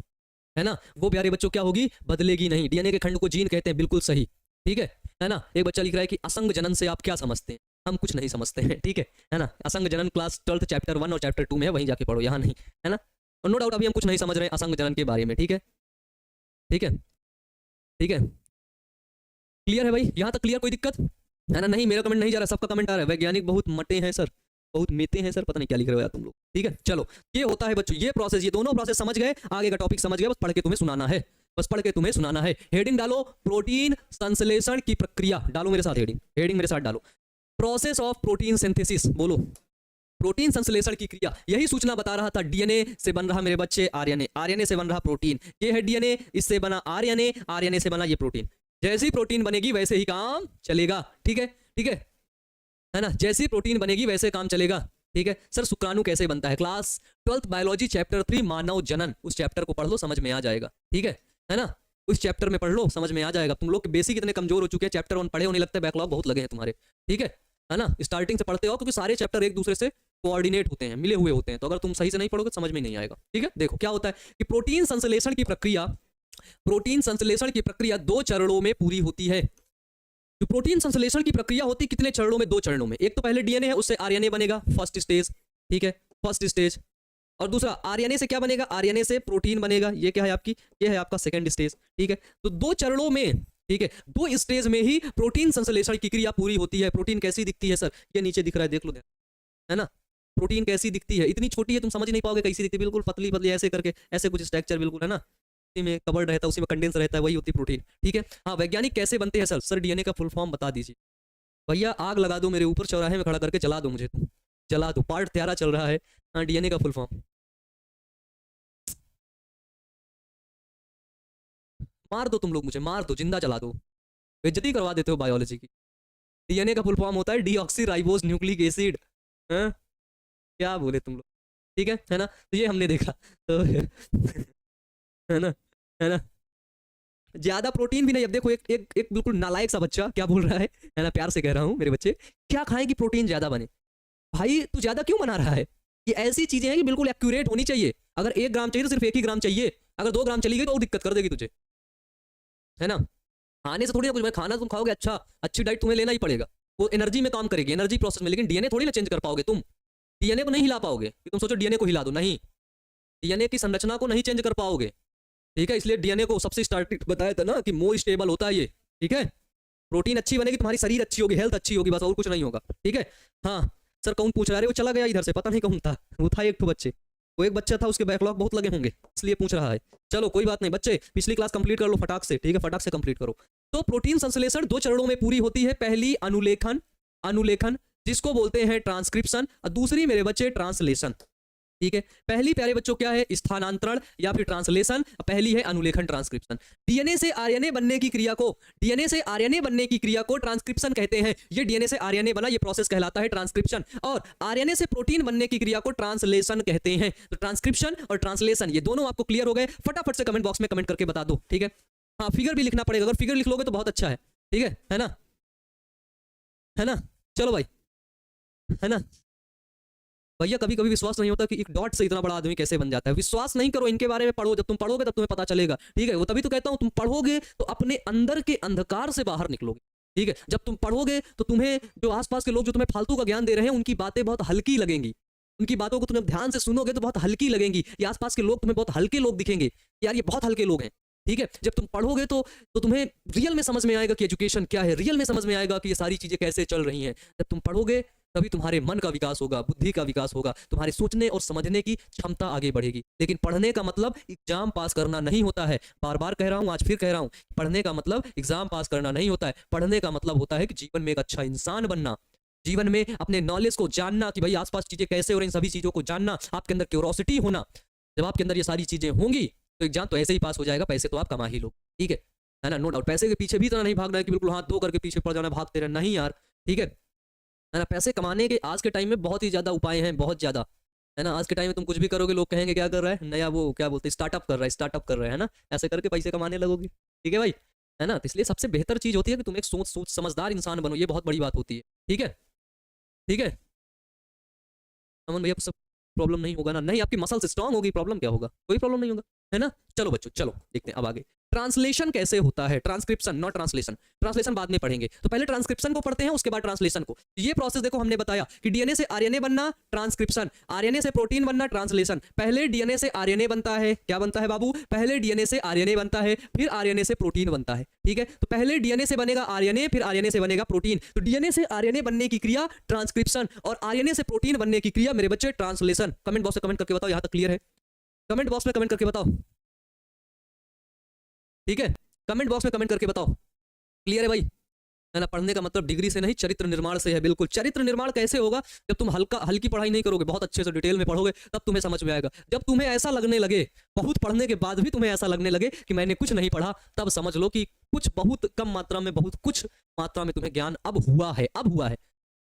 है ना। वो प्यारे बच्चों क्या होगी? बदलेगी नहीं। डीएनए के खंड को जीन कहते हैं, बिल्कुल सही, ठीक है ना। एक बच्चा लिख रहा है कि असंग जनन से आप क्या समझते हैं? हम कुछ नहीं समझते हैं, ठीक है ना। असंग जनन क्लास 12th चैप्टर 1 और चैप्टर 2 में है, वहीं जाके पढ़ो, यहाँ नहीं, है ना। और नो डाउट अभी हम कुछ नहीं समझ रहे हैं असंग जनन के बारे में, ठीक है, ठीक है, ठीक है, क्लियर है भाई? यहाँ तक क्लियर? कोई दिक्कत है ना? नहीं, मेरा कमेंट नहीं जा रहा, सबका कमेंट आ रहा है। वैज्ञानिक बहुत मटे हैं सर, बहुत मेते हैं सर, पता नहीं क्या लिख रहे हो यार तुम लोग, ठीक है। चलो, ये होता है बच्चों, ये प्रोसेस, ये दोनों प्रोसेस समझ गए, आगे का टॉपिक समझ गए, बस पढ़ के तुम्हें सुनाना है, बस पढ़ के तुम्हें सुनाना है। हेडिंग डालो, प्रोटीन संश्लेषण की प्रक्रिया, डालो मेरे साथ हेडिंग मेरे साथ डालो, प्रोसेस ऑफ प्रोटीन सिंथेसिस, बोलो प्रोटीन संश्लेषण की क्रिया। यही सूचना बता रहा था, डीएनए से बन रहा मेरे बच्चे आरएनए, आरएनए से बन रहा प्रोटीन, ये है डीएनए, इससे बना आरएनए, आरएनए से बना ये प्रोटीन। जैसी प्रोटीन बनेगी वैसे ही काम चलेगा, ठीक है, ठीक है ना। जैसी प्रोटीन बनेगी वैसे काम चलेगा, ठीक है। सर शुक्राणु कैसे बनता है? क्लास 12th बायोलॉजी चैप्टर 3 मानव जनन, उस चैप्टर को पढ़ लो, समझ में आ जाएगा, ठीक है ना। उस चैप्टर में पढ़ लो, समझ में आ जाएगा। तुम लोग के बेसिक इतने कमजोर हो चुके हैं, चैप्टर 1 पढ़े होने लगता है, बैकलॉग बहुत लगे हैं तुम्हारे, ठीक है ना। स्टार्टिंग से पढ़ते हो, क्योंकि सारे चैप्टर एक दूसरे से कोऑर्डिनेट होते हैं, मिले हुए होते हैं, तो अगर तुम सही से नहीं पढ़ोगे तो समझ में नहीं आएगा, ठीक है। देखो क्या होता है कि प्रोटीन संश्लेषण की प्रक्रिया, प्रोटीन संश्लेषण की प्रक्रिया 2 चरणों में पूरी होती है। जो प्रोटीन संश्लेषण की प्रक्रिया होती है कितने चरणों में? 2 चरणों में। एक तो पहले डीएनए है, उससे आरएनए बनेगा, फर्स्ट स्टेज, ठीक है, फर्स्ट स्टेज। और दूसरा आरएनए से क्या बनेगा? आरएनए से प्रोटीन बनेगा, ये क्या है आपकी? ये है आपका सेकंड स्टेज, ठीक है। तो 2 चरणों में, ठीक है, 2 स्टेज में ही प्रोटीन संश्लेषण की क्रिया पूरी होती है। प्रोटीन कैसी दिखती है सर? ये नीचे दिख रहा है, देख लो, है ना। प्रोटीन कैसी दिखती है, इतनी छोटी है तुम समझ नहीं पाओगे कैसी दिखती है, बिल्कुल पतली पतली ऐसे करके, ऐसे कुछ स्ट्रक्चर बिल्कुल है ना, उसी में कवर्ड रहता है, उसी में कंडेंस रहता है, वही होती है प्रोटीन। ठीक है, हाँ वैज्ञानिक कैसे बनते हैं सर डीएनए का फुल फॉर्म बता दीजिए भैया, आग लगा दो मेरे ऊपर, चौराहे में खड़ा करके जला दो मुझे, तुम जला दो, पार्ट 13 चल रहा है। हाँ डीएनए का फुल फॉर्म मार दो तुम लोग, मुझे मार दो, जिंदा जला दो, बेइज्जती करवा देते हो बायोलॉजी की। डीएनए का फुल फॉर्म होता है डीऑक्सी राइबोस न्यूक्लिक एसिड। हाँ क्या बोले तुम लोग, ठीक है ना, तो ये हमने देखा तो है ना, है ना, ज्यादा प्रोटीन भी नहीं। अब देखो एक एक एक बिल्कुल नालायक सा बच्चा क्या बोल रहा है ना, प्यार से कह रहा हूँ मेरे बच्चे, क्या खाएं कि प्रोटीन ज्यादा बने। भाई तू ज्यादा क्यों बना रहा है, ये ऐसी चीजें हैं कि बिल्कुल एक्यूरेट होनी चाहिए। अगर 1 ग्राम चाहिए तो सिर्फ 1 ही ग्राम चाहिए, अगर 2 ग्राम चली गई तो और दिक्कत कर देगी तुझे, है ना। खाने से थोड़ी ना कुछ, खाना तुम खाओगे अच्छा, अच्छी डाइट तुम्हें लेना ही पड़ेगा, वो एनर्जी में काम करेगी, एनर्जी प्रोसेस में, लेकिन डीएनए थोड़ी ना चेंज कर पाओगे तुम, डीएनए को नहीं हिला पाओगे कि तुम सोचो डीएनए को हिला दो, नहीं, डीएनए की संरचना को नहीं चेंज कर पाओगे। ठीक है, इसलिए डीएनए को सबसे स्टार्टिंग बताया था ना कि मोर स्टेबल होता है ये। ठीक है, प्रोटीन अच्छी बनेगी, तुम्हारी शरीर अच्छी होगी, हेल्थ अच्छी होगी, बस और कुछ नहीं होगा। ठीक है, हाँ सर कौन पूछ रहा है, वो चला गया इधर से, पता नहीं कौन था, वो था एक तो बच्चे, वो एक बच्चा था, उसके बैकलॉग बहुत लगे होंगे इसलिए पूछ रहा है। चलो कोई बात नहीं बच्चे, पिछली क्लास कंप्लीट कर लो फटाक से, ठीक है फटाक से कंप्लीट करो। तो प्रोटीन संश्लेषण 2 चरणों में पूरी होती है, पहली अनुलेखन, अनुलेखन जिसको बोलते हैं ट्रांसक्रिप्शन, और दूसरी मेरे बच्चे ट्रांसलेशन। ठीक है, पहली प्यारे बच्चों क्या है, स्थानांतरण या फिर ट्रांसलेशन, पहली है अनुलेखन ट्रांसक्रिप्शन। डीएनए से आरएनए बनने की क्रिया को, डीएनए से आरएनए बनने की क्रिया को ट्रांसक्रिप्शन कहते हैं। ये डीएनए से आरएनए बना, ये प्रोसेस कहलाता है ट्रांसक्रिप्शन, और आरएनए से प्रोटीन बनने की क्रिया को ट्रांसलेशन कहते हैं। तो ट्रांसक्रिप्शन और ट्रांसलेशन ये दोनों आपको क्लियर हो गए, फटाफट से कमेंट बॉक्स में कमेंट करके बता दो। ठीक है, हाँ फिगर भी लिखना पड़ेगा, अगर फिगर लिख लोगे तो बहुत अच्छा है। ठीक है ना, है ना, चलो भाई, है ना भैया, कभी कभी विश्वास नहीं होता कि एक डॉट से इतना बड़ा आदमी कैसे बन जाता है। विश्वास नहीं करो, इनके बारे में पढ़ो, जब तुम पढ़ोगे तब तुम्हें पता चलेगा। ठीक है, वो तभी तो कहता हूं तुम पढ़ोगे तो अपने अंदर के अंधकार से बाहर निकलोगे। ठीक है, जब तुम पढ़ोगे तो तुम्हें जो आसपास के लोग जो तुम्हें फालतू का ज्ञान दे रहे हैं उनकी बातें बहुत हल्की लगेंगी, उनकी बातों को तुम्हें ध्यान से सुनोगे तो बहुत हल्की लगेंगी। ये आसपास के लोग तुम्हें बहुत हल्के लोग दिखेंगे, यार ये बहुत हल्के लोग हैं। ठीक है, जब तुम पढ़ोगे तो तुम्हें रियल में समझ में आएगा कि एजुकेशन क्या है, रियल में समझ में आएगा कि ये सारी चीजें कैसे चल रही हैं। जब तुम पढ़ोगे तभी तुम्हारे मन का विकास होगा, बुद्धि का विकास होगा, तुम्हारे सोचने और समझने की क्षमता आगे बढ़ेगी। लेकिन पढ़ने का मतलब एग्जाम पास करना नहीं होता है, बार बार कह रहा हूं, आज फिर कह रहा हूं, पढ़ने का मतलब एग्जाम पास करना नहीं होता है। पढ़ने का मतलब होता है कि जीवन में एक अच्छा इंसान बनना, जीवन में अपने नॉलेज को जानना कि भाई आसपास चीजें कैसे हो रही हैं, सभी चीजों को जानना, आपके अंदर क्यूरोसिटी होना। जब आपके अंदर ये सारी चीजें होंगी तो एग्जाम तो ऐसे ही पास हो जाएगा, पैसे तो आप कमा ही लो। ठीक है ना, नो डाउट। पैसे के पीछे भी इतना नहीं भागना है कि बिल्कुल हाथ धो करके पीछे पड़ जाना, भागते रहना, नहीं यार। ठीक है ना, पैसे कमाने के आज के टाइम में बहुत ही ज्यादा उपाय हैं, बहुत ज्यादा, है ना। आज के टाइम में तुम कुछ भी करोगे लोग कहेंगे क्या कर रहा है, नया वो क्या बोलते हैं, स्टार्टअप कर रहा है, स्टार्टअप कर रहा है ना, ऐसे करके पैसे कमाने लगोगे। ठीक है भाई, है ना। तो इसलिए सबसे बेहतर चीज होती है कि तुम एक सोच समझदार इंसान बनो, ये बहुत बड़ी बात होती है। ठीक है, ठीक है अमन भैया, सब प्रॉब्लम नहीं होगा ना, नहीं आपकी मसल्स स्ट्रांग होगी, प्रॉब्लम क्या होगा, कोई प्रॉब्लम नहीं होगा, है ना। चलो बच्चों, चलो देखते हैं अब आगे ट्रांसलेशन कैसे होता है, ट्रांसक्रिप्शन नॉट ट्रांसलेशन, ट्रांसलेशन बाद में पढ़ेंगे, तो पहले ट्रांसक्रिप्शन को पढ़ते हैं उसके बाद ट्रांसलेशन को। ये प्रोसेस देखो, हमने बताया कि डीएनए से आरएनए बनना ट्रांसक्रिप्शन, आरएनए से प्रोटीन बनना ट्रांसलेशन। पहले डीएनए से आरएनए बनता है, क्या बनता है बाबू, पहले डीएनए से आरएनए बनता है, फिर आरएनए से प्रोटीन बनता है। ठीक है, तो पहले डीएनए से बनेगा आरएनए, फिर आरएनए से बनेगा प्रोटीन। तो डीएनए से आरएनए बनने की क्रिया ट्रांसक्रिप्शन, और आरएनए से प्रोटीन बनने की क्रिया मेरे बच्चे ट्रांसलेशन। कमेंट बॉक्स में कमेंट करके बताओ, यहां तक क्लियर है, कमेंट बॉक्स में कमेंट करके बताओ। ठीक है, कमेंट बॉक्स में कमेंट करके बताओ, क्लियर है भाई, है ना। पढ़ने का मतलब डिग्री से नहीं, चरित्र निर्माण से है। बिल्कुल, चरित्र निर्माण कैसे होगा, जब तुम हल्की पढ़ाई नहीं करोगे, बहुत अच्छे से डिटेल में पढ़ोगे, तब तुम्हें समझ में आएगा। जब तुम्हें ऐसा लगने लगे, बहुत पढ़ने के बाद भी तुम्हें ऐसा लगने लगे कि मैंने कुछ नहीं पढ़ा, तब समझ लो कि कुछ बहुत कम मात्रा में, बहुत कुछ मात्रा में तुम्हें ज्ञान अब हुआ है, अब हुआ है।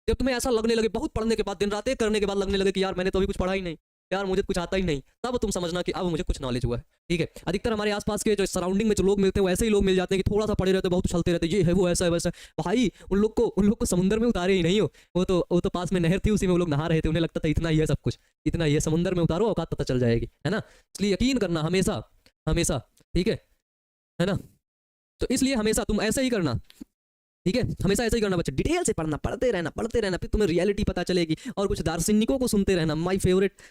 जब तुम्हें ऐसा लगने लगे, बहुत पढ़ने के बाद, दिन रात एक करने के बाद लगने लगे कि यार मैंने तो अभी कुछ पढ़ा ही नहीं, यार मुझे कुछ आता ही नहीं, तब तुम समझना कि अब मुझे कुछ नॉलेज हुआ है। ठीक है, अधिकतर हमारे आसपास के जो सराउंडिंग में जो लोग मिलते हैं वो ऐसे ही लोग मिल जाते हैं कि थोड़ा सा पढ़े रहते हैं, बहुत उछलते रहते हैं, ये है वो ऐसा है वैसा है। भाई उन लोग को समुद्र में उतारे ही नहीं हो, वो तो पास में नहर थी, उसी में वो लोग नहा रहे थे, उन्हें लगता था इतना ही है सब कुछ, इतना ही है, समुद्र में उतारो औकात पता चल जाएगी, है ना। इसलिए यकीन करना हमेशा हमेशा, ठीक है ना। तो इसलिए हमेशा तुम ऐसे ही करना, ठीक है, हमेशा ऐसा ही करना बच्चे, डिटेल से पढ़ना, पढ़ते रहना, फिर तुम्हें रियलिटी पता चलेगी। और कुछ दार्शनिकों को सुनते रहना, माय फेवरेट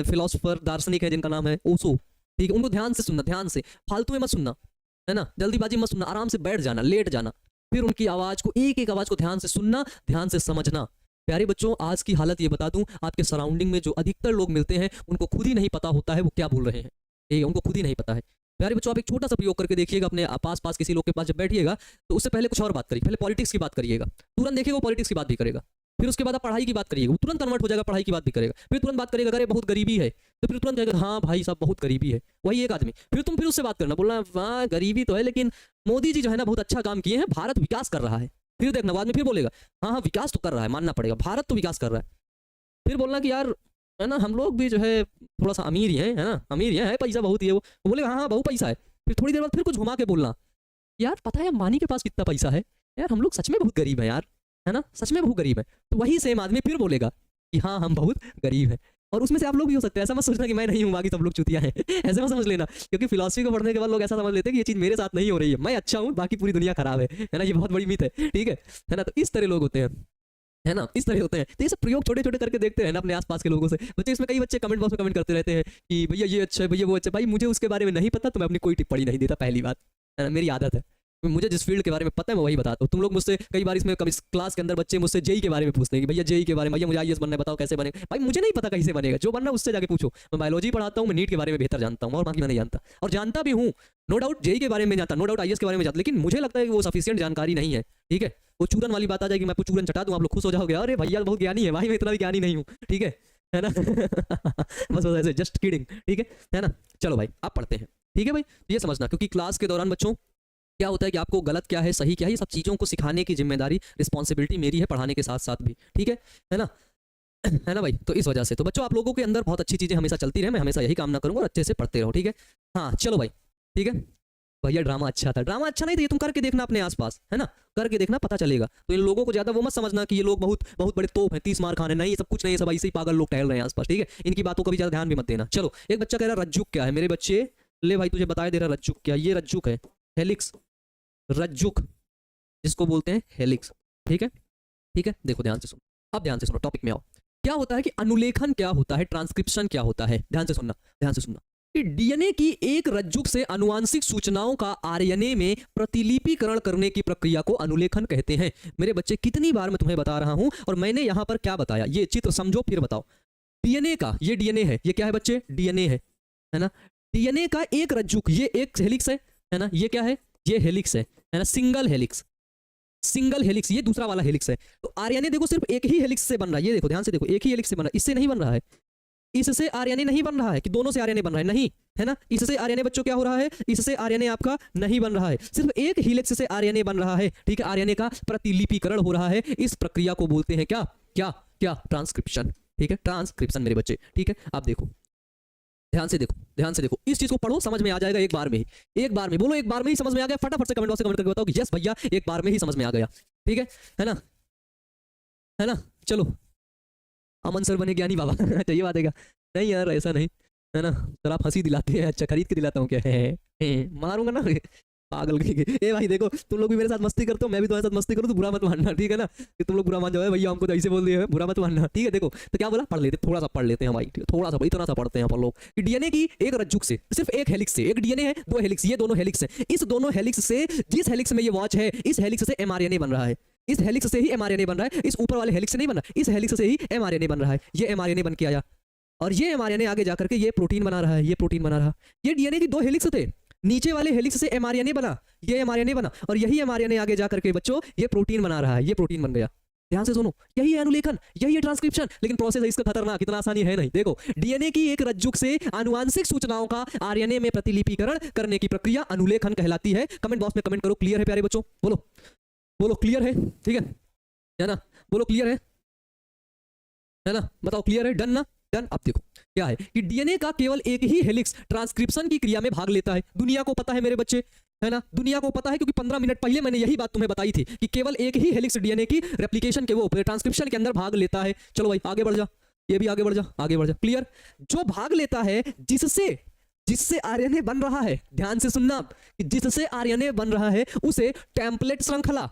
फिलोसोफर दार्शनिक है जिनका नाम है ओशो, ठीक है, उनको ध्यान से सुनना, ध्यान से, फालतू में मत सुनना, है ना, जल्दीबाजी मत सुनना, आराम से बैठ जाना, लेट जाना, फिर उनकी आवाज को, एक एक आवाज को ध्यान से सुनना, ध्यान से समझना, प्यारे बच्चों, आज की हालत ये बता दूं, आपके सराउंडिंग में जो अधिकतर लोग मिलते हैं उनको खुद ही नहीं पता होता है वो क्या बोल रहे हैं। ठीक है, उनको खुद ही नहीं पता है। प्यारे बच्चों, आप एक छोटा सा प्रयोग करके देखिएगा, अपने पास पास किसी लोग के पास जब बैठिएगा तो उससे पहले कुछ और बात करिए, पहले पॉलिटिक्स की बात करिएगा, तुरंत देखिएगा वो पॉलिटिक्स की बात भी करेगा। फिर उसके बाद आप पढ़ाई की बात करिएगा, वो तुरंत कन्वर्ट हो जाएगा, पढ़ाई की बात भी करेगा। फिर तुरंत बात करेगा अरे बहुत गरीबी है, तो फिर तुरंत कहेगा हाँ भाई साहब बहुत गरीबी है, वही एक आदमी। फिर उससे बात करना, बोलना हाँ गरीबी तो है लेकिन मोदी जी जो है ना बहुत अच्छा काम किए हैं, भारत विकास कर रहा है। फिर देखना बाद में फिर बोलेगा हाँ हाँ विकास तो कर रहा है, मानना पड़ेगा, भारत तो विकास कर रहा है। फिर बोलना कि यार है ना हम लोग भी जो है थोड़ा सा अमीर ही है ना, अमीर ही है, पैसा बहुत ही है। वो बोलेगा हाँ हाँ बहुत पैसा है। फिर थोड़ी देर बाद फिर कुछ घुमा के बोलना, यार पता है अंबानी के पास कितना पैसा है, यार हम लोग सच में बहुत गरीब है यार, है ना, सच में बहुत गरीब है। तो वही सेम आदमी फिर बोलेगा कि हाँ हम बहुत गरीब हैं। और उसमें से आप लोग भी हो सकते हैं, ऐसा मत सोचना कि मैं नहीं हूँ बाकी सब लोग चुतिया हैं ऐसे मत समझ लेना, क्योंकि फिलॉसफी को पढ़ने के बाद लोग ऐसा समझ लेते हैं कि ये चीज़ मेरे साथ नहीं हो रही है, मैं अच्छा हूँ बाकी पूरी दुनिया खराब है ना, ये बहुत बड़ी मिथ है। ठीक है ना, तो इस तरह लोग होते हैं, है ना, इस तरह होते हैं। तो ये सब प्रयोग छोटे छोटे करके देखते हैं ना अपने आसपास के लोगों से। बच्चे इसमें कई बच्चे कमेंट बॉक्स में कमेंट करते रहते हैं कि भैया ये अच्छा है, भैया वो अच्छा है। भाई मुझे उसके बारे में नहीं पता तो मैं अपनी कोई टिप्पणी नहीं देता, पहली बात, है ना, मेरी आदत है। मुझे जिस फील्ड के बारे में पता है मैं वही बताता हूँ। तुम लोग मुझसे कई बार इसमें क्लास के अंदर बच्चे मुझसे जेई के बारे में पूछते हैं कि भैया जेई के बारे में, भैया मुझे आईएएस बनना है बताओ कैसे बने। भाई मुझे नहीं पता कैसे बनेगा, जो बनना उससे जाके पूछो। मैं बायोलॉजी पढ़ाता हूँ, मैं नीट के बारे में बेहतर जानता हूँ और बाकी मैं नहीं जानता, और जानता भी हूँ नो डाउट जेई के बारे में जानता, नो डाउट आईएएस के बारे में जानता, लेकिन मुझे लगता है कि वो सफिशिएंट जानकारी नहीं है। ठीक है, वो चूरन वाली बात आ जाएगी, मैं आपको चूरन चटा दूँ, आप लोग खुश हो जाओगे, अरे भैया बहुत ज्ञानी है। भाई मैं इतना भी ज्ञानी नहीं हूँ, ठीक है ना बस ऐसे जस्ट किडिंग, ठीक है ना। चलो भाई आप पढ़ते हैं, ठीक है भाई। ये समझना, क्योंकि क्लास के दौरान बच्चों क्या होता है कि आपको गलत क्या है सही क्या है ये सब चीज़ों को सिखाने की जिम्मेदारी रिस्पॉन्सिबिलिटी मेरी है, पढ़ाने के साथ साथ भी, ठीक है ना है ना भाई। तो इस वजह से तो बच्चों आप लोगों के अंदर बहुत अच्छी चीज़ें हमेशा चलती रहे, मैं हमेशा यही कामना करूँगा और अच्छे से पढ़ते रहो, ठीक है। हाँ चलो भाई, ठीक है भैया ड्रामा अच्छा था, ड्रामा अच्छा नहीं था, ये तुम करके देखना अपने आसपास, है ना, करके देखना पता चलेगा। तो इन लोगों को ज्यादा वो मत समझना कि ये लोग बहुत बहुत बड़े तोप हैं, 30 मार खाने, नहीं ये सब कुछ नहीं है, सब ऐसे ही पागल लोग टहल रहे हैं आसपास, ठीक है। इनकी बातों का भी ज्यादा ध्यान भी मत देना। चलो एक बच्चा कह रहा रज्जुक क्या है, मेरे बच्चे ले भाई तुझे बताया दे रहा रज्जुक क्या, ये रज्जुक है, हेलिक्स, रज्जुक जिसको बोलते हैं हेलिक्स, ठीक है ठीक है। देखो ध्यान से सुनो, अब ध्यान से सुनो, टॉपिक में आओ। क्या होता है कि अनुलेखन क्या होता है, ट्रांसक्रिप्शन क्या होता है, ध्यान से सुनना, ध्यान से सुनना। कि डीएनए की एक रज्जुक से आनुवांशिक सूचनाओं का आरएनए में प्रतिलिपिकरण करने की प्रक्रिया को अनुलेखन कहते हैं। मेरे बच्चे कितनी बार मैं तुम्हें बता रहा हूं, और मैंने यहां पर क्या बताया, ये चित्र समझो फिर बताओ। डीएनए का, ये डीएनए है, ये क्या है बच्चे, डीएनए है ना। डीएनए का एक रज्जुक, ये एक हेलिक्स है ना, ये क्या है, ये हेलिक्स है ना, सिंगल हेलिक्स, सिंगल हेलिक्स, ये दूसरा वाला हेलिक्स है। तो आरएनए देखो सिर्फ एक ही हेलिक्स से बन रहा है, ये देखो ध्यान से देखो, एक ही हेलिक्स से बन रहा है, इससे नहीं बन रहा है, इससे आरएनए नहीं बन रहा है कि दोनों से आरएनए बन रहा है, नहीं, है ना। इससे आरएनए बच्चों क्या हो रहा है, इससे आरएनए आपका नहीं बन रहा है, सिर्फ एक हेलिक्स से आरएनए बन रहा है, ठीक है। आरएनए का प्रतिलिपिकरण हो रहा है, इस प्रक्रिया को बोलते हैं क्या क्या क्या, ट्रांसक्रिप्शन, ठीक है, ट्रांसक्रिप्शन मेरे बच्चे, ठीक है। आप देखो ध्यान से देखो, ध्यान से देखो, इस चीज को पढ़ो, समझ में आ जाएगा एक बार में ही, एक बार में बोलो, एक बार में ही समझ में आ गया, फटाफट से कमेंट बॉक्स में कमेंट करके बताओ कि यस भैया एक बार में ही समझ में आ गया, ठीक है ना, है ना। चलो अमन सर बने ज्ञानी बाबा अच्छा ये बात है क्या, नहीं यार ऐसा नहीं, है ना, सर आप हंसी दिलाते हैं, अच्छा खरीद के दिलाता हूँ क्या है मारूंगा ना पागल के। ए भाई देखो तुम लोग भी मेरे साथ मस्ती करते हो, मैं भी तुम्हारे साथ मस्ती करूँ तो बुरा मत मानना, ठीक है ना, कि तुम लोग बुरा मान जाओ भैया हमको तो ऐसे बोल दिया, बुरा मत मानना, ठीक है। देखो तो क्या बोला, पढ़ लेते, थोड़ा सा पढ़ लेते हैं भाई, थोड़ा सा, इतना सा पढ़ते हैं अपन लोग कि डीएनए की एक रज्जुक से, सिर्फ एक हेलिक्स से, एक डीएनए है दो हेलिक्स, ये दोनों हेलिक्स है, इस दोनों हेलिक्स से, जिस हेलिक्स में ये वॉच है, इस हेलिक्स से एमआरएनए बन रहा है, इस हेलिक्स से ही एमआरएनए बन रहा है, इस ऊपर वाले हेलिक्स से नहीं बन रहा, इस हेलिक्स से ही एमआरएनए बन रहा है, ये एमआरएनए बन के आया, और ये एमआरएनए आगे जाकर के ये प्रोटीन बना रहा है, ये प्रोटीन बना रहा। ये डीएनए की दो हेलिक्स थे, नीचे वाले हेलिक्स से एमआरएनए बना, ये एमआरएनए बना, और यही एमआरएनए आगे जाकर के बच्चों ये प्रोटीन बना रहा है, ये प्रोटीन बन गया। ध्यान से सुनो, यही है अनुलेखन, यही है ट्रांसक्रिप्शन, लेकिन प्रोसेस है इसका खतरनाक, इतना आसानी है नहीं। देखो डीएनए की एक रज्जुक से आनुवांशिक सूचनाओं का आरएनए में प्रतिलिपिकरण करने की प्रक्रिया अनुलेखन कहलाती है। कमेंट बॉक्स में कमेंट करो क्लियर है प्यारे बच्चों, बोलो बोलो क्लियर है, ठीक है ना, बोलो क्लियर है ना, बताओ क्लियर है, डन ना, डन। अब देखो क्या है कि डीएनए का केवल एक ही हेलिक्स ट्रांसक्रिप्शन की क्रिया में भाग लेता है, दुनिया को पता है मेरे बच्चे, है ना, दुनिया को पता है, क्योंकि 15 मिनट पहले मैंने यही बात तुम्हें बताई थी कि केवल एक ही हेलिक्स डीएनए की रेप्लिकेशन के वो ट्रांसक्रिप्शन के अंदर भाग लेता है। चलो भाई आगे बढ़ जा, ये भी आगे बढ़ जा, आगे बढ़ जा, क्लियर। जो भाग लेता है जिससे जिससे आरएनए बन रहा है, ध्यान से सुनना, जिससे आरएनए बन रहा है उसे टेम्पलेट श्रृंखला,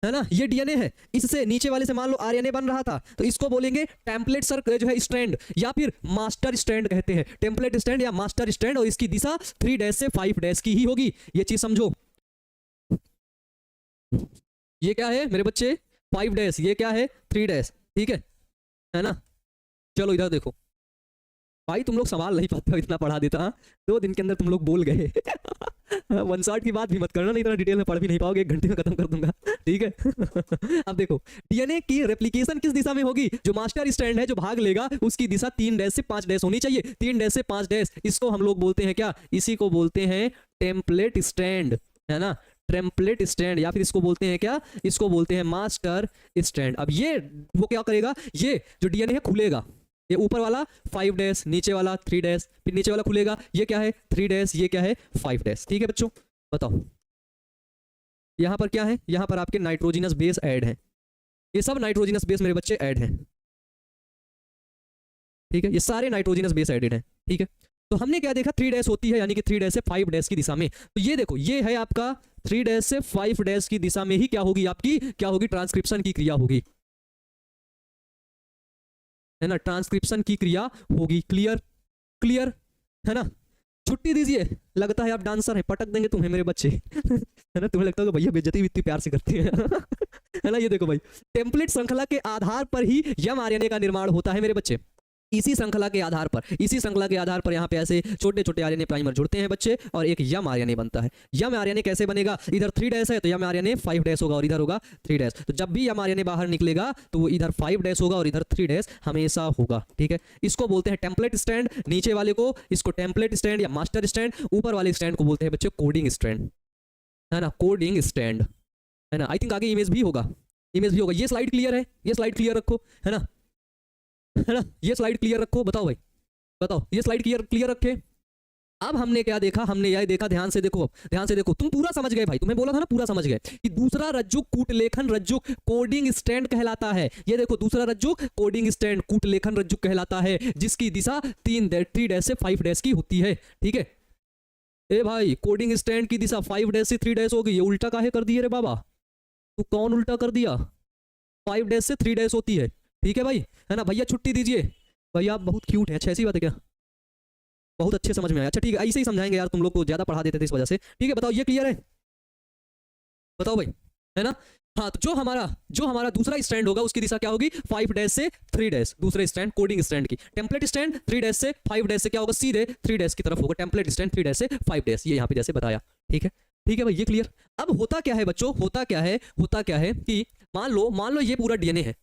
है ना, ये डीएनए है, इससे नीचे वाले से मान लो आरएनए बन रहा था तो इसको बोलेंगे टेम्पलेट सर जो है स्ट्रैंड, या फिर मास्टर स्ट्रैंड कहते हैं, टेम्पलेट स्ट्रैंड या मास्टर स्ट्रैंड, और इसकी दिशा 3' से 5' की ही होगी, ये चीज समझो। ये क्या है मेरे बच्चे 5', ये क्या है 3', ठीक है ना। चलो इधर देखो भाई, तुम लोग संभाल नहीं पाते हो, इतना पढ़ा देता। हाँ 2 दिन के अंदर तुम लोग बोल गए। 1 शॉट की बात भी मत करना, नहीं इतना डिटेल में पढ़ भी नहीं पाओगे, 1 घंटे में खत्म कर दूंगा। ठीक है। अब देखो डीएनए की रेप्लिकेशन किस दिशा में होगी, जो मास्टर स्टैंड है जो भाग लेगा उसकी दिशा 3 डैश से 5 डैश होनी चाहिए। 3 डैश से 5 डैश, इसको हम लोग बोलते हैं क्या, इसी को बोलते हैं टेम्पलेट स्टैंड, है ना, टेम्पलेट स्टैंड, या फिर इसको बोलते हैं क्या, इसको बोलते हैं मास्टर स्टैंड। अब ये वो क्या करेगा, ये जो डीएनए है खुलेगा, ये ऊपर वाला 5 डैश, नीचे वाला 3 डैश, फिर नीचे वाला खुलेगा, ये क्या है 3 डैश, ये क्या है 5 डैश। ठीक है बच्चों, बताओ यहां पर क्या है, यहां पर आपके नाइट्रोजिनस बेस ऐड है, ये सब नाइट्रोजिनस बेस मेरे बच्चे ऐड हैं। ठीक है, ये सारे नाइट्रोजिनस बेस एडेड हैं। ठीक है, तो हमने क्या देखा, 3 डैश होती है, यानी कि 3 डैश से 5 डैश की दिशा में। तो ये देखो, ये है आपका 3 डैश से 5 डैश की दिशा में ही क्या होगी, आपकी क्या होगी, ट्रांसक्रिप्शन की क्रिया होगी, है ना, ट्रांसक्रिप्शन की क्रिया होगी। क्लियर, क्लियर है ना। छुट्टी दीजिए, लगता है आप डांसर हैं, पटक देंगे तुम्हें मेरे बच्चे। है ना, तुम्हें लगता है भैया बेइज्जती भी इतनी प्यार से करते हैं। है ना, ये देखो भाई, टेम्पलेट श्रृंखला के आधार पर ही यम आरएनए का निर्माण होता है मेरे बच्चे। इसी श्रृंखला के आधार पर, इसी श्रृंखला के आधार पर यहाँ पे ऐसे छोटे छोटे आरएनए प्राइमर जुड़ते हैं बच्चे, और एक यम आरएनए बनता है। यम आरएनए कैसे बनेगा, इधर 3 डैश है तो यम आरएनए 5 डैश होगा, और इधर होगा 3 डैश। तो जब भी यम आरएनए बाहर निकलेगा तो वो इधर 5 डैश होगा और इधर 3 डैश हमेशा होगा। ठीक है, इसको बोलते हैं टेम्पलेट स्टैंड, नीचे वाले को इसको टेम्पलेट स्टैंड या मास्टर स्टैंड, ऊपर वाले स्टैंड को बोलते हैं बच्चे कोडिंग स्टैंड, है ना, कोडिंग स्टैंड, है ना। आई थिंक आगे इमेज भी होगा, इमेज भी होगा। ये स्लाइड क्लियर है, ये स्लाइड क्लियर रखो, है ना, है ना, ये स्लाइड क्लियर रखो। बताओ भाई, बताओ, ये स्लाइड क्लियर क्लियर रखे। अब हमने क्या देखा, हमने यह देखा, ध्यान से देखो, ध्यान से देखो, तुम पूरा समझ गए भाई, तुम्हें बोला था ना पूरा समझ गए, कि दूसरा रज्जुक कूटलेखन रज्जुक कोडिंग स्टैंड कहलाता है। ये देखो, दूसरा रज्जुक कोडिंग स्टैंड कूटलेखन रज्जुक कहलाता है, जिसकी दिशा 3 डैश से 5 डैश की होती है। ठीक है, ए भाई, कोडिंग स्टैंड की दिशा 5 डैश से 3 डैश होगी, ये उल्टा काहे कर दिए रे बाबा, तू कौन उल्टा कर दिया, 5 डैश से 3 डैश होती है। ठीक है भाई, है ना। भैया छुट्टी दीजिए, भैया आप बहुत क्यूट है, अच्छा ऐसी बात है क्या, बहुत अच्छे समझ में आया। अच्छा ठीक है, ऐसे ही समझाएंगे यार, तुम लोग को ज्यादा पढ़ा देते थे इस वजह से। ठीक है, बताओ ये क्लियर है, बताओ भाई, है ना। हाँ, तो जो हमारा दूसरा स्टैंड होगा उसकी दिशा क्या होगी, 5 डैश से 3 डैश, दूसरे स्टैंड कोडिंग स्टैंड की। टेम्पलेट स्टैंड 3 डैश से 5 डैश से क्या होगा, सीधे 3 डैश की तरफ होगा। टेम्पलेट स्टैंड 3 डैश से 5 डैश, ये यहाँ पे जैसे बताया। ठीक है, ठीक है भाई, ये क्लियर। अब होता क्या है बच्चों, होता क्या है, होता क्या है कि मान लो ये पूरा डीएनए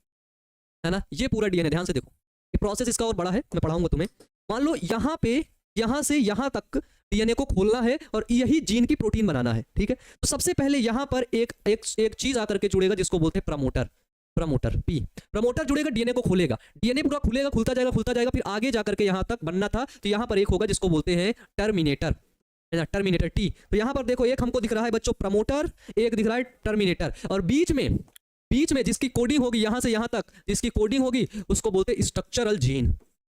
है ना, ये पूरा डीएनए, ध्यान से देखो, ये प्रोसेस इसका और बड़ा है, मैं पढ़ाऊंगा तुम्हें। मान लो यहाँ पे, यहाँ से यहाँ तक डीएनए को खोलना है और यही जीन की प्रोटीन बनाना है। ठीक है, तो सबसे पहले यहाँ पर एक चीज आकर के जुड़ेगा जिसको बोलते हैं प्रमोटर, प्रमोटर पी, प्रमोटर जुड़ेगा, डीएनए को खोलेगा, डीएनए पूरा खुलेगा, खुलता जाएगा, फिर आगे जाकर के यहाँ तक बनना था, तो यहाँ पर एक होगा जिसको बोलते हैं टर्मिनेटर, है ना, टर्मिनेटर टी। तो यहाँ पर देखो, एक हमको दिख रहा है बच्चों प्रमोटर, एक दिख रहा है टर्मिनेटर, और बीच में जिसकी कोडिंग होगी यहाँ से यहाँ तक, जिसकी कोडिंग होगी उसको बोलते हैं स्ट्रक्चरल जीन,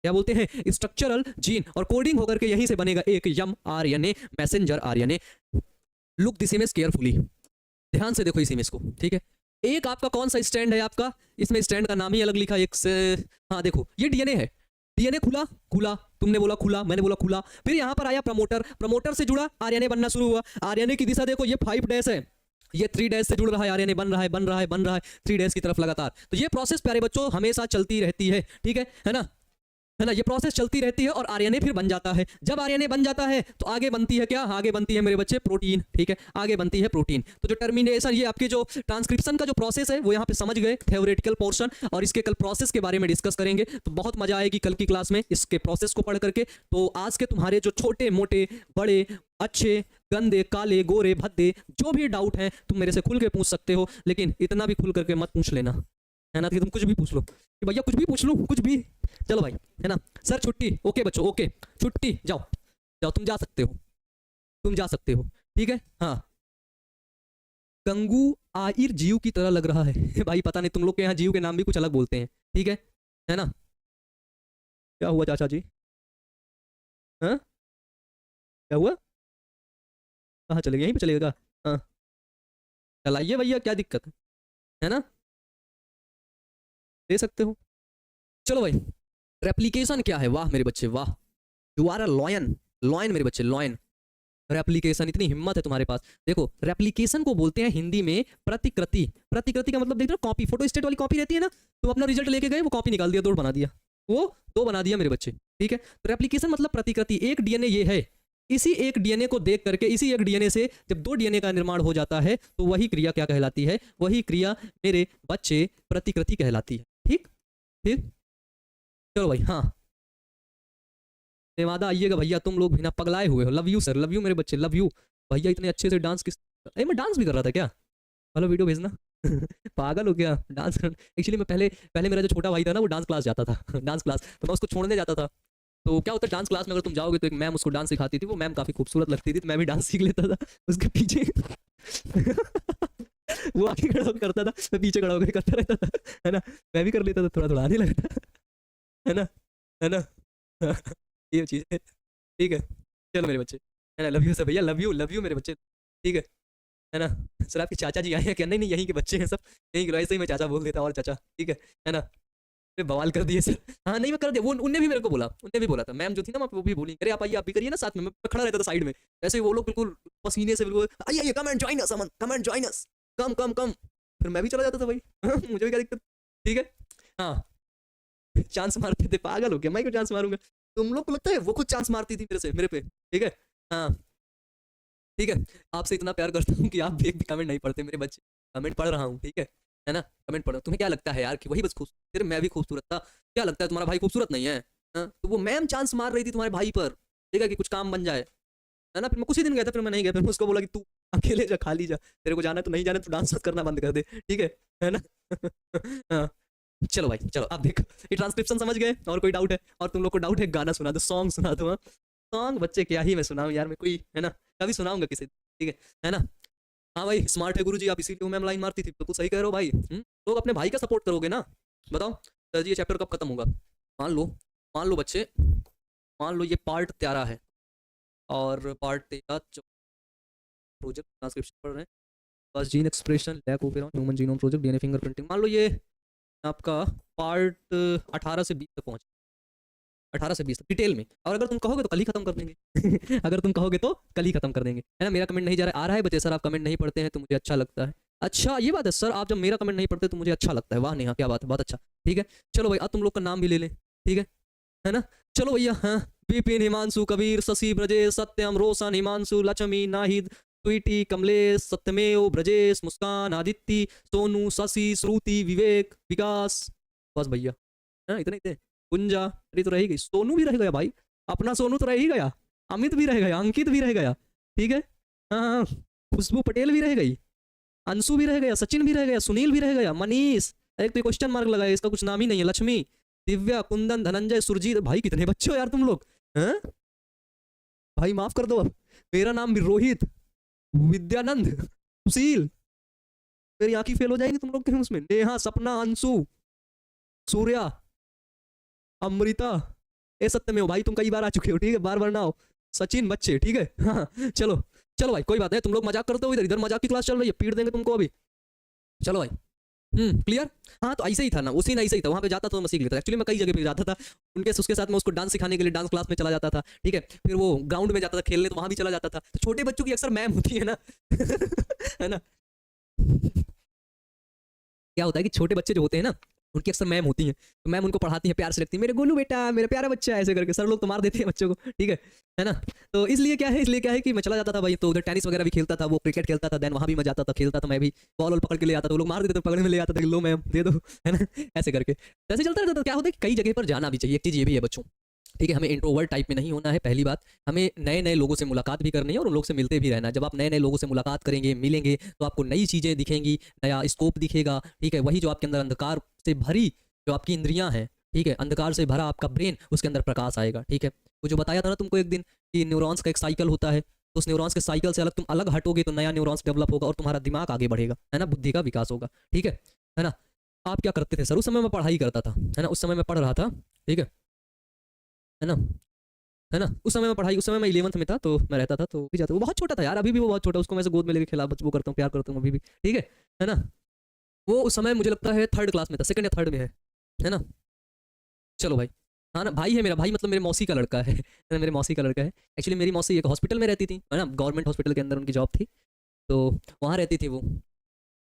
क्या बोलते हैं, स्ट्रक्चरल जीन। और कोडिंग होकर के यहीं से बनेगा एक m RNA, messenger RNA. Look this image carefully, ध्यान से देखो इस इमेज को। ठीक है, एक आपका कौन सा स्टैंड है आपका, इसमें स्टैंड का नाम ही अलग लिखा, एक से, हाँ देखो ये डीएनए है, डीएनए खुला, तुमने बोला खुला, मैंने बोला खुला, फिर यहाँ पर आया प्रमोटर, प्रमोटर से जुड़ा आरएनए बनना शुरू हुआ। आरएनए की दिशा देखो, ये 5 डैश है, ये 3 डैश से जुड़ रहा है, आरएनए बन रहा है 3 डैश की तरफ लगातार। तो ये प्रोसेस प्यारे बच्चों हमेशा चलती रहती है। ठीक है ना, है ना, ये प्रोसेस चलती रहती है और आरएनए फिर बन जाता है। जब आरएनए बन जाता है तो आगे बनती है क्या, आगे बनती है मेरे बच्चे प्रोटीन। ठीक है, आगे बनती है प्रोटीन। तो जो टर्मिनेशन, ये आपके जो ट्रांसक्रिप्शन का जो प्रोसेस है वो यहाँ पे समझ गए, थ्योरेटिकल पोर्शन, और इसके कल प्रोसेस के बारे में डिस्कस करेंगे, तो बहुत मजा आएगी कल की क्लास में इसके प्रोसेस को पढ़ करके। तो आज के तुम्हारे जो छोटे मोटे बड़े अच्छे गंदे काले गोरे भद्दे जो भी डाउट हैं तुम मेरे से खुल के पूछ सकते हो, लेकिन इतना भी खुल करके मत पूछ लेना, है ना, कि तुम कुछ भी पूछ लो कि भैया कुछ भी पूछ लूँ, कुछ भी। चलो भाई, है ना, सर छुट्टी, ओके बच्चों, ओके छुट्टी, जाओ जाओ, तुम जा सकते हो, तुम जा सकते हो। ठीक है, हाँ, गंगू आइर जीव की तरह लग रहा है। भाई पता नहीं, तुम लोग के यहाँ जीव के नाम भी कुछ अलग बोलते हैं। ठीक है ना, क्या हुआ चाचा जी, हाँ क्या हुआ, कहाँ चले गए, यहीं पे चलेगा, हाँ चलाइए भैया, क्या दिक्कत है ना, दे सकते हो। चलो भाई, रेप्लिकेशन क्या है, वाह मेरे बच्चे वाह, you are a lion, lion मेरे बच्चे, लॉयन। रेप्लिकेशन, इतनी हिम्मत है तुम्हारे पास। देखो रेप्लिकेशन को बोलते हैं हिंदी में प्रतिकृति। प्रतिकृति का मतलब देख रहे हो, कॉपी, फोटो स्टेट वाली कॉपी रहती है ना, तुम अपना रिजल्ट लेके गए, वो कॉपी निकाल दिया, दो बना दिया, वो दो बना दिया मेरे बच्चे, ठीक है। तो रेप्लिकेशन मतलब प्रतिकृति। एक डीएनए ये है, इसी एक डीएनए को देख करके, इसी एक डीएनए से जब दो डीएनए का निर्माण हो जाता है तो वही क्रिया क्या कहलाती है, वही क्रिया मेरे बच्चे प्रतिकृति कहलाती है। ठीक ठीक, चलो भाई। हाँ नेवादा आइएगा भैया, तुम लोग भी ना पगलाए हुए हो। Love you sir, love you मेरे बच्चे, लव यू भैया। इतने अच्छे से डांस किस, मैं डांस भी कर रहा था क्या? हेलो वीडियो भेजना। पागल हो गया डांस कर। एक्चुअली मैं पहले पहले मेरा जो छोटा भाई था ना, वो डांस क्लास जाता था डांस क्लास, तो मैं उसको छोड़ने जाता था। तो क्या होता है डांस क्लास में, अगर तुम जाओगे तो एक मैम उसको डांस सिखाती थी, वो मैम काफी खूबसूरत लगती थी, तो मैं भी डांस सीख लेता था उसके पीछे। वो आगे खड़ा होकर करता था, मैं पीछे खड़ा होकर करता रहता था, है ना। मैं भी कर लेता था, थोड़ा थोड़ा आने लगा था, है ना, है ना। ये चीज़ है, ठीक है। चलो मेरे बच्चे, है ना, लव यू सर भैया, लव यू मेरे बच्चे, ठीक है ना। सर आपके चाचा जी आए हैं क्या? नहीं नहीं, यहीं के बच्चे हैं सब, यहीं के। ऐसे ही मैं चाचा बोल देता, और चाचा, ठीक है ना। अरे बवाल कर दिए सर। हाँ नहीं मैं कर दिया, वो उनने भी मेरे को बोला, उनने भी बोला था, मैम जो थी ना, वो भी बोली, अरे आप आइए, आप भी करिए ना साथ में। मैं खड़ा रहता था साइड में, ऐसे ही वो लोग बिल्कुल पसीने से बिल्कुल, आइए आइए, come and join us Aman, come and join us, come come come. फिर मैं भी चला जाता था भाई। मुझे भी क्या दिक्कत, ठीक है। हाँ चांस मारते थे, पागल हो गया, मैं क्यों चांस मारूंगा? तुम लोग को लगता है वो खुद चांस मारती थी मेरे से, मेरे पे, ठीक है। हाँ ठीक है, आपसे इतना प्यार करता हूँ कि आप भी एक भी कमेंट नहीं पढ़ते मेरे बच्चे। कमेंट पढ़ रहा हूँ, ठीक है ना। कमेंट पढ़ो। तुम्हें क्या लगता है यार कि वही बस खूबसूरत, फिर मैं भी खूबसूरत था? क्या लगता है तुम्हारा भाई खूबसूरत नहीं है? हाँ? तो वो मैम चांस मार रही थी तुम्हारे भाई पर, ठीक है, कि कुछ काम बन जाए, है ना। फिर मैं कुछ ही दिन गया था, फिर मैं नहीं गया, फिर मैं उसको बोला कि तू अकेले जा, खाली जा, तेरे को जाना है तो नहीं जाना, तो डांस करना बंद कर दे, ठीक है ना। हाँ चलो भाई चलो, आप देखो ये ट्रांसक्रिप्शन समझ गए। और कोई डाउट है? और तुम लोग को डाउट है, गाना सुना दो, सॉन्ग सुना दो। सॉन्ग बच्चे क्या ही मैं सुनाऊं यार, मैं कोई, है ना, कभी सुनाऊंगा किसी, ठीक है ना। हाँ भाई स्मार्ट है गुरुजी, आप इसीलिए मैम लाइन मारती थी, तो सही कह रहे हो भाई। लोग अपने भाई का सपोर्ट करोगे ना। बताओ सर जी ये चैप्टर कब खत्म होगा? मान लो बच्चे, मान लो ये पार्ट 13 है, और पार्ट 13 प्रोजेक्ट ट्रांसक्रिप्शन पढ़ रहे हैं, बस gene expression, lack of human genome project, DNA fingerprinting. मान लो ये आपका पार्ट 18 से 20 तक पहुंच, 18 से 20 तक डिटेल में। और अगर तुम कहोगे तो कल ही खत्म कर देंगे। अगर तुम कहोगे तो कल ही खत्म कर देंगे, है ना। मेरा कमेंट नहीं जा रहा, आ रहा है बच्चे, सर आप कमेंट नहीं पढ़ते हैं तो मुझे अच्छा लगता है। अच्छा ये बात है सर, आप जब मेरा कमेंट नहीं पढ़ते तो मुझे अच्छा लगता है। वाह नेहा क्या बात है, बहुत अच्छा, ठीक है। चलो भाई अब तुम लोग का नाम भी ले लें, ठीक है ना। चलो भैया, हाँ विपिन, हिमांशु, कबीर, शशि, ब्रजेश, सत्यम, रोशन, हिमांशु, लक्ष्मी, नाहिद, स्वीटी, कमलेश, सत्यमेव, ब्रजेश, मुस्कान, आदित्य, सोनू, शशि, श्रुति, विवेक, विकास, बस भैया, हाँ इतने ही थे। गुंजा, अरे तो रह ही गई, सोनू भी रह गया भाई, अपना सोनू तो रह ही गया, अमित भी रह गया, अंकित भी रह गया, ठीक है। हाँ हाँ, खुशबू पटेल भी रह गई, अंशु भी रह गया, सचिन भी रह गया, सुनील भी रह गया, मनीष, एक तो क्वेश्चन मार्क लगाया, इसका कुछ नाम ही नहीं है, लक्ष्मी, दिव्या, कुंदन, धनंजय, सुरजीत। भाई कितने बच्चे हो यार तुम लोग, हैं भाई माफ कर दो। मेरा नाम भी रोहित, विद्यानंद, सुशील, मेरी आंखें फेल हो जाएगी तुम लोग के उसमें। नेहा, सपना, अंशु, सूर्या, अमृता, ए सत्य में हो भाई, तुम कई बार आ चुके हो, ठीक है, बार बार ना हो। सचिन बच्चे, ठीक है। हाँ चलो चलो भाई कोई बात नहीं, तुम लोग मजाक करते हो, इधर इधर मजाक की क्लास चल रही है, पीट देंगे तुमको अभी। चलो भाई, क्लियर। हाँ तो ऐसे ही था ना, उसी ने ऐसे ही था, वहाँ पे जाता तो मैं सीख लेता। एक्चुअली मैं कई जगह पे जाता था उनके, उसके साथ मैं उसको डांस सिखाने के लिए डांस क्लास में चला जाता था, ठीक है। फिर वो ग्राउंड में जाता था खेलने, तो वहाँ भी चला जाता था। तो छोटे बच्चों की अक्सर मैम होती है ना। है ना। क्या होता है कि छोटे बच्चे जो होते हैं ना, उनकी अक्सर मैम होती हैं, तो मैम उनको पढ़ाती है, प्यार से रखती है, मेरे गोलू बेटा, मेरा प्यारा बच्चा, ऐसे करके। सर लोग तो मार देते हैं बच्चों को, ठीक है ना। तो इसलिए क्या है कि मैं चला जाता था भाई, तो उधर टेनिस वगैरह भी खेलता था, वो क्रिकेट खेलता था, देन वहाँ भी मैं जाता था, खेलता था मैं भी, बॉल पकड़ के ले आता था, वो लोग मार देते थे, पकड़ने में ले आता था, लो मैम दे दो, है ना, ऐसे करके। तो ऐसे चलता रहता था। क्या होता है कि कई जगह पर जाना भी चाहिए, एक चीज़ ये भी है बच्चों, ठीक है। हमें इंट्रोवर्ट टाइप में नहीं होना है, पहली बात। हमें नए नए लोगों से मुलाकात भी करनी है और उन लोगों से मिलते भी रहना है। जब आप नए नए लोगों से मुलाकात करेंगे, मिलेंगे, तो आपको नई चीज़ें दिखेंगी, नया स्कोप दिखेगा, ठीक है। वही जो आपके अंदर अंधकार से भरी जो आपकी इंद्रियां हैं, ठीक है, अंधकार से भरा आपका ब्रेन, उसके अंदर प्रकाश आएगा, ठीक है। वो जो बताया था ना तुमको एक दिन कि न्यूरॉन्स का एक साइकिल होता है, तो उस न्यूरॉन्स के साइकिल से तुम अलग हटोगे तो नया न्यूरॉन्स डेवलप होगा और तुम्हारा दिमाग आगे बढ़ेगा, है ना, बुद्धि का विकास होगा, ठीक है ना। आप क्या करते थे सर? उस समय मैं पढ़ाई करता था, है ना, उस समय मैं पढ़ रहा था, ठीक है ना, है ना। उस समय मैं पढ़ाई, उस समय मैं 11th में था, तो मैं रहता था, तो भी जाता। वो बहुत छोटा था यार, अभी भी वो बहुत छोटा, उसको मैं से गोद में लेके खिला, वो करता हूँ, प्यार करता हूँ अभी भी, ठीक है ना। वो उस समय मुझे लगता है 3rd क्लास में था, 2nd या 3rd में है ना। चलो भाई हाँ ना, भाई है मेरा, भाई मतलब मेरे मौसी का लड़का है मेरे मौसी का लड़का है। एक्चुअली मेरी मौसी एक हॉस्पिटल में रहती थी, है ना, गवर्नमेंट हॉस्पिटल के अंदर उनकी जॉब थी, तो वहाँ रहती थी वो।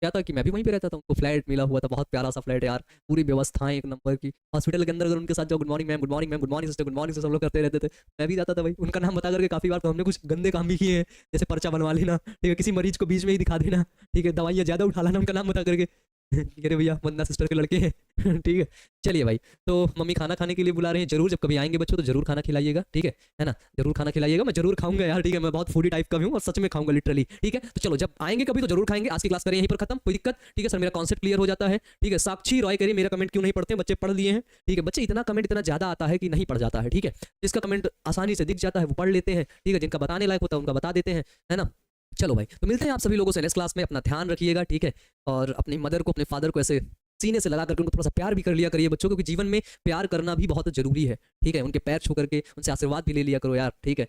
क्या था कि मैं भी वहीं पे रहता था, उनको फ्लैट मिला हुआ था, बहुत प्यारा सा फ्लैट है यार, पूरी व्यवस्थाएं एक नंबर की। हॉस्पिटल के अंदर अगर उनके साथ जाओ, good morning ma'am, good morning ma'am, good morning sister, good morning, सब लोग करते रहते थे। मैं भी जाता था भाई, उनका नाम बता करके काफ़ी बार तो हमने कुछ गंदे काम भी किए हैं, जैसे पर्चा बनवा लेना, ठीक है, किसी मरीज को बीच में ही दिखा देना, ठीक है, दवाइयाँ ज़्यादा उठा लाना उनका नाम बता करके अरे भैया वंदना सिस्टर के लड़के हैं ठीक है। चलिए भाई, तो मम्मी खाना खाने के लिए बुला रहे हैं, जरूर जब कभी आएंगे बच्चों तो जरूर खाना खिलाइएगा, ठीक है ना, जरूर खाना खिलाइएगा, मैं जरूर खाऊंगा यार, ठीक है, मैं बहुत फूडी टाइप का भी हूँ और सच में खाऊंगा लिटरली, ठीक है। तो चलो जब आएंगे कभी तो जरूर खाएंगे। आज की क्लास करें यहीं पर खत्म, कोई दिक्कत, ठीक है सर, मेरा कॉन्सेप्ट क्लियर हो जाता है, ठीक है। साक्षी रॉय करिए मेरा कमेंट क्यों नहीं पढ़ते, बच्चे पढ़ लिए हैं, ठीक है, बच्चे इतना कमेंट इतना ज्यादा आता है कि नहीं पढ़ जाता है, ठीक है। जिसका कमेंट आसानी से दिख जाता है वो पढ़ लेते हैं, ठीक है, जिनका बताने लायक होता है उनका बता देते हैं, है ना। चलो भाई, तो मिलते हैं आप सभी लोगों से नेक्स्ट क्लास में, अपना ध्यान रखिएगा, ठीक है। और अपनी मदर को, अपने फादर को ऐसे सीने से लगा करके उनको थोड़ा सा प्यार भी कर लिया करिए बच्चों, क्योंकि जीवन में प्यार करना भी बहुत जरूरी है, ठीक है। उनके पैर छू करके उनसे आशीर्वाद भी ले लिया करो यार, ठीक है।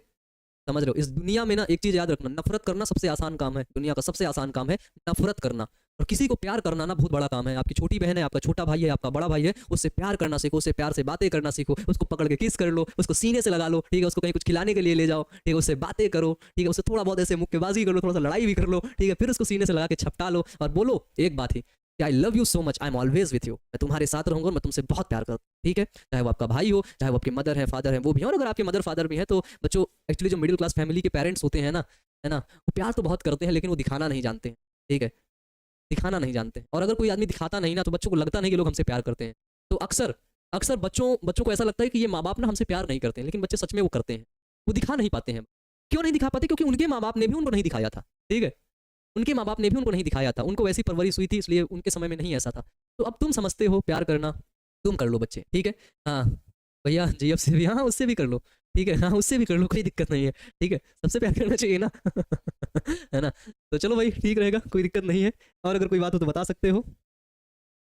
समझ रहे हो, इस दुनिया में ना एक चीज याद रखना, नफरत करना सबसे आसान काम है, दुनिया का सबसे आसान काम है नफरत करना, और किसी को प्यार करना ना बहुत बड़ा काम है। आपकी छोटी बहन है, आपका छोटा भाई है, आपका बड़ा भाई है, उससे प्यार करना सीखो, उससे प्यार से बातें करना सीखो, उसको पकड़ के किस कर लो, उसको सीने से लगा लो, ठीक है, उसको कहीं कुछ खिलाने के लिए ले जाओ, ठीक है, उससे बातें करो, ठीक है, उससे थोड़ा बहुत ऐसे मुक्केबाजी कर लो, थोड़ा सा लड़ाई भी कर लो, ठीक है, फिर उसको सीने से लगा के छपटा लो और बोलो एक बात ही, I love you so much, I am always with you, मैं तुम्हारे साथ रहूंगा और मैं तुमसे बहुत प्यार करता हूँ, ठीक है। चाहे वो आपका भाई हो, चाहे वो आपके मदर है, फादर है, वो भी है, और अगर आपके मदर फादर भी हैं तो बच्चों, एक्चुअली जो मिडिल क्लास फैमिली के पेरेंट्स होते हैं ना, है ना, वो प्यार तो बहुत करते हैं लेकिन वो दिखाना नहीं जानते हैं, ठीक है, दिखाना नहीं जानते हैं। और अगर कोई आदमी दिखाता नहीं ना तो बच्चों को लगता नहीं कि लोग हमसे प्यार करते हैं। तो अक्सर अक्सर बच्चों बच्चों को ऐसा लगता है कि ये माँ बाप ना हमसे प्यार नहीं करते हैं, लेकिन बच्चे सच में वो करते हैं, वो दिखा नहीं पाते हैं। क्यों नहीं दिखा पाते? क्योंकि उनके माँ बाप ने भी उनको नहीं दिखाया था, ठीक है, उनके माँ बाप ने भी उनको नहीं दिखाया था, उनको वैसी परवरिश हुई थी, इसलिए उनके समय में नहीं ऐसा था। तो अब तुम समझते हो प्यार करना, तुम कर लो बच्चे, ठीक है। हाँ भैया जी, अब से भी, हाँ उससे भी कर लो, ठीक है, हाँ उससे भी कर लो, कोई दिक्कत नहीं है, ठीक है, सबसे प्यार करना चाहिए ना है ना। तो चलो भाई, ठीक रहेगा, कोई दिक्कत नहीं है। और अगर कोई बात हो तो बता सकते हो,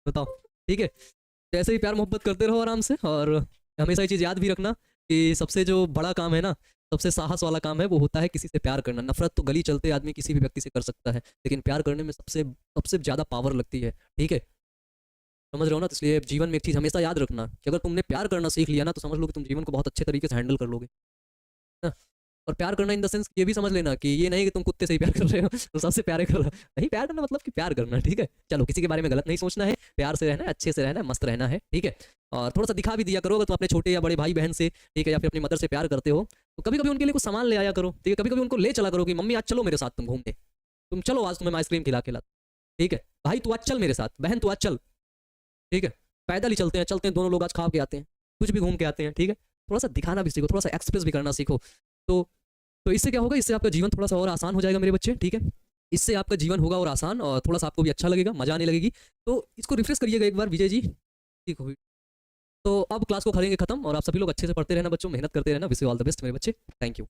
बताओ, ठीक है। तो ऐसे ही प्यार मोहब्बत करते रहो आराम से, और हमेशा ये चीज़ याद भी रखना कि सबसे जो बड़ा काम है ना, सबसे साहस वाला काम है, वो होता है किसी से प्यार करना। नफरत तो गली चलते आदमी किसी भी व्यक्ति से कर सकता है, लेकिन प्यार करने में सबसे सबसे ज़्यादा पावर लगती है, ठीक है, समझ रहे हो ना। तो इसलिए जीवन में एक चीज़ हमेशा याद रखना कि अगर तुमने प्यार करना सीख लिया ना तो समझ लो कि तुम जीवन को बहुत अच्छे तरीके से हैंडल कर लोगे ना। और प्यार करना इन द सेंस ये भी समझ लेना कि ये नहीं कि तुम कुत्ते से ही प्यार कर रहे हो तो सबसे प्यारे कर रहे हो, नहीं, प्यार करना मतलब कि प्यार करना, ठीक है। चलो, किसी के बारे में गलत नहीं सोचना है, प्यार से रहना है, अच्छे से रहना है, मस्त रहना है, ठीक है। और थोड़ा सा दिखा भी दिया करो, अगर तुम अपने छोटे या बड़े भाई बहन से, ठीक है, या फिर अपनी मदर से प्यार करते हो तो कभी कभी उनके लिए कुछ सामान ले आया करो, ठीक है, कभी कभी उनको ले चला करो कि मम्मी आज चलो मेरे साथ तुम घूमने, तुम चलो आज तुम्हें आइसक्रीम खिला, ठीक है, भाई तू आज चल मेरे साथ, बहन तू आज चल, ठीक है, पैदल ही चलते हैं दोनों लोग, आज खा के आते हैं, कुछ भी घूम के आते हैं, ठीक है। थोड़ा सा दिखाना भी सीखो, थोड़ा सा एक्सप्रेस भी करना सीखो। तो तो इससे क्या होगा, इससे आपका जीवन थोड़ा सा और आसान हो जाएगा मेरे बच्चे, ठीक है। इससे आपका जीवन होगा और आसान, और थोड़ा सा आपको भी अच्छा लगेगा, मजा आने लगेगी। तो इसको रिफ्रेश करिएगा एक बार विजय जी, ठीक हो। तो अब क्लास को करेंगे खत्म, और आप सभी लोग अच्छे से पढ़ते रहना बच्चों, मेहनत करते रहना। Wish you all the best मेरे बच्चे, थैंक यू।